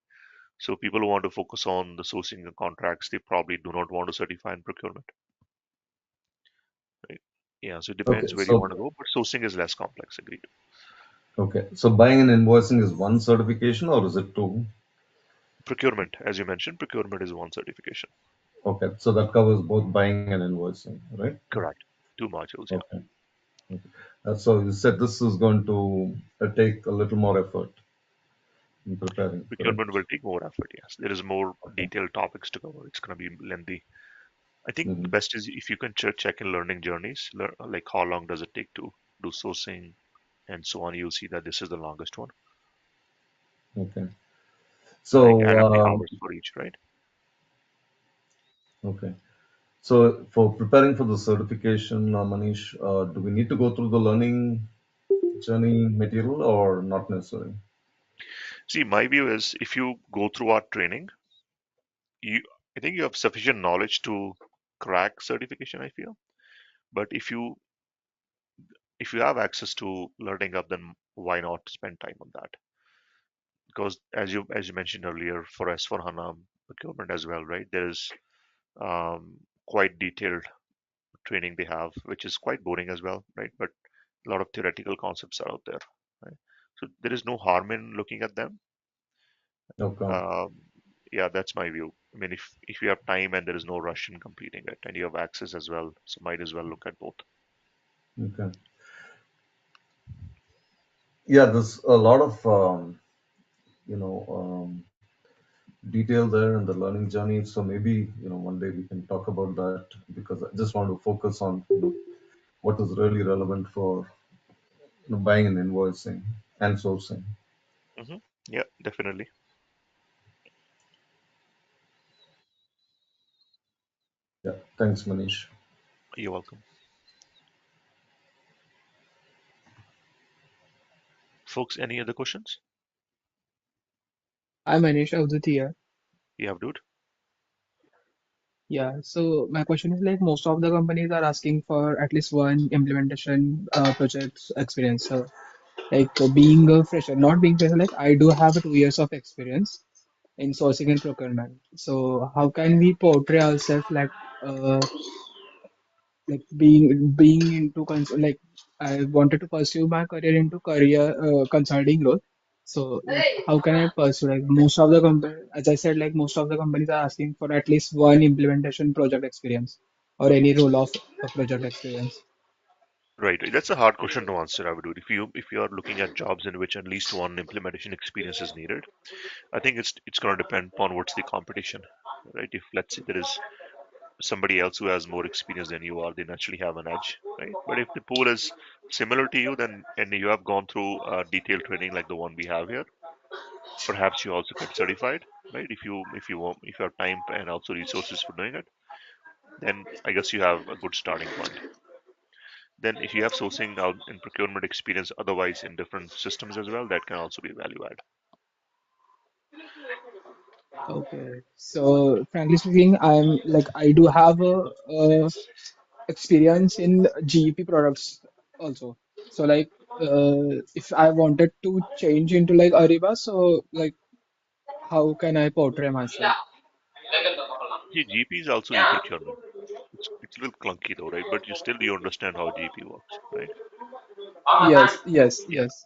So people who want to focus on the sourcing and contracts, they probably do not want to certify in procurement. Right? Yeah, so it depends Okay, where you so want to go, but sourcing is less complex, agreed. buying and invoicing is one certification or is it two? Procurement, as you mentioned, procurement is one certification. Okay, so that covers both buying and invoicing, right? Correct. Two modules, yeah. Okay. Okay. So you said this is going to take a little more effort in preparing, Procurement correct? will take more effort, yes. There is more Okay. detailed topics to cover. It's going to be lengthy. I think the Hmm. best is if you can check in learning journeys, like how long does it take to do sourcing and so on. You'll see that this is the longest one, Okay. like So, add up the hours for each, right? okay. So for preparing for the certification, Manish, do we need to go through the learning journey material or not necessarily? See, my view is if you go through our training, you I think you have sufficient knowledge to crack certification, I feel. But if you have access to learning up, then why not spend time on that? because as you mentioned earlier, for S4 HANA procurement as well, right? There is quite detailed training they have, which is quite boring as well, right? But a lot of theoretical concepts are out there, right? So there is no harm in looking at them. Okay. Um, yeah, that's my view. I mean, if you have time and there is no rush in completing it, and you have access as well, so might as well look at both. Okay. Yeah, there's a lot of you know detail there in the learning journey. So maybe one day we can talk about that, because I just want to focus on what is really relevant for buying and invoicing and sourcing. Hmm. Yeah, definitely. Yeah. Thanks, Manish. You're welcome. Folks, any other questions? I'm Manish Avdut here. You have, dude? Yeah, so my question is like most of the companies are asking for at least one implementation project experience. So like being a fresher, not being fresher, like I do have 2 years of experience in sourcing and procurement. So how can we portray ourselves like being into like I wanted to pursue my career into career consulting role. So like how can I pursue like most of the company as I said like most of the companies are asking for at least one implementation project experience or any role of a project experience. Right. That's a hard question to answer, I would do. If you are looking at jobs in which at least one implementation experience is needed, I think it's going to depend upon what's the competition, right? If let's say there is somebody else who has more experience than you are, they naturally have an edge, right? But if the pool is similar to you, then and you have gone through detailed training like the one we have here, perhaps you also get certified, right? If you have time and also resources for doing it, then I guess you have a good starting point. Then if you have sourcing out and procurement experience otherwise in different systems as well, that can also be value add. Okay. So frankly speaking, I do have a experience in GEP products also. So if I wanted to change into like Ariba, so like how can I portray myself? See, GP is also e-procurement. It's a little clunky though, right? But you understand how GP works, right? Yes, yes, Yeah. yes,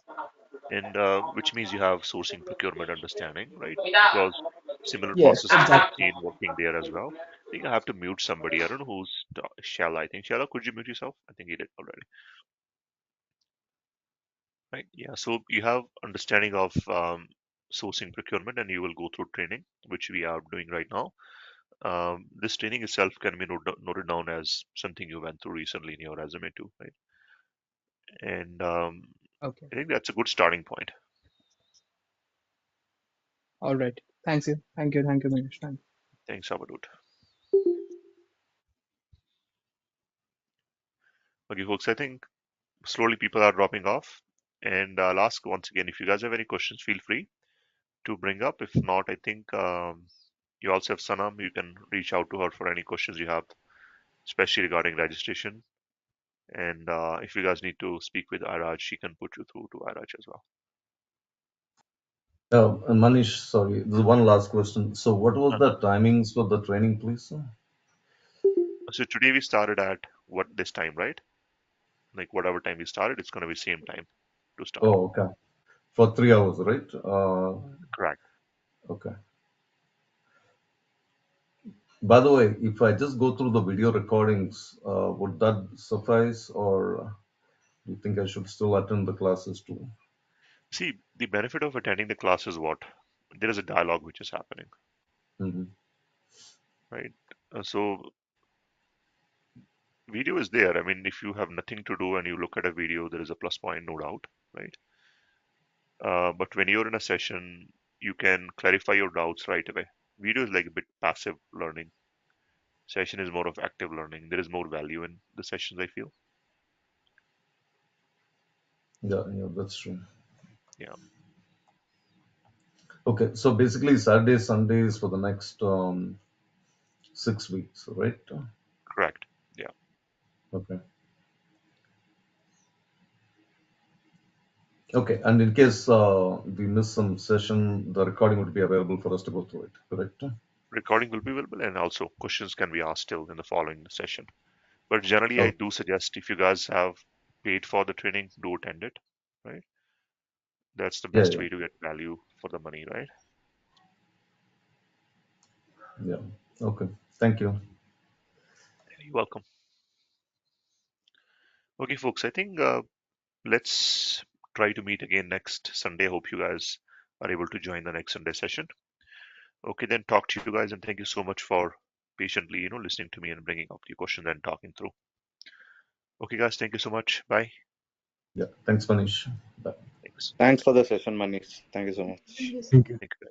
And which means you have sourcing procurement understanding, right? Because similar yes, processes I've exactly. seen working there as well. I think I have to mute somebody. I don't know who's Shala. I think Shala, could you mute yourself? I think you did already, right? Yeah. So you have understanding of sourcing procurement, and you will go through training, which we are doing right now. This training itself can be noted down as something you went through recently in your resume too, right? And Okay. I think that's a good starting point. All right. Thanks you. Thank you, Manish. Thanks, Abadut. Okay, folks, I think slowly people are dropping off. And I'll ask once again, if you guys have any questions, feel free to bring up. If not, I think you also have Sanam. You can reach out to her for any questions you have, especially regarding registration. And if you guys need to speak with Iraj, she can put you through to Iraj as well. And Manish, sorry, there's one last question. So, what was Uh-huh. the timings for the training, please? So today we started at what this time, right? Like whatever time we started, it's going to be same time to start. Oh, okay. For 3 hours, right? Correct. Okay. By the way, if I just go through the video recordings, would that suffice, or do you think I should still attend the classes too? See, the benefit of attending the class is what? There is a dialogue which is happening, Hmm. right? So video is there. I mean, if you have nothing to do and you look at a video, there is a plus point, no doubt, right? But when you're in a session, you can clarify your doubts right away. Video is like a bit passive learning. Session is more of active learning. There is more value in the sessions, I feel. Yeah, yeah, that's true. Yeah, Okay, so basically Saturdays, Sundays for the next 6 weeks, right? correct. Yeah. Okay. Okay, and in case we miss some session, the recording would be available for us to go through it, correct? Recording will be available, and also questions can be asked still in the following session. But generally, I Oh, do suggest if you guys have paid for the training, do attend it, right? That's the yeah, best yeah, way to get value for the money, right? yeah. Okay, thank you. You're welcome. Okay, folks, I think let's try to meet again next Sunday. Hope you guys are able to join the next Sunday session. Okay, then talk to you guys, and thank you so much for patiently, listening to me and bringing up the questions and talking through. Okay, guys, thank you so much. Bye. Yeah, thanks, Manish. Bye. Thanks. Thanks for the session, Manish. Thank you so much. Thank you. Thank you.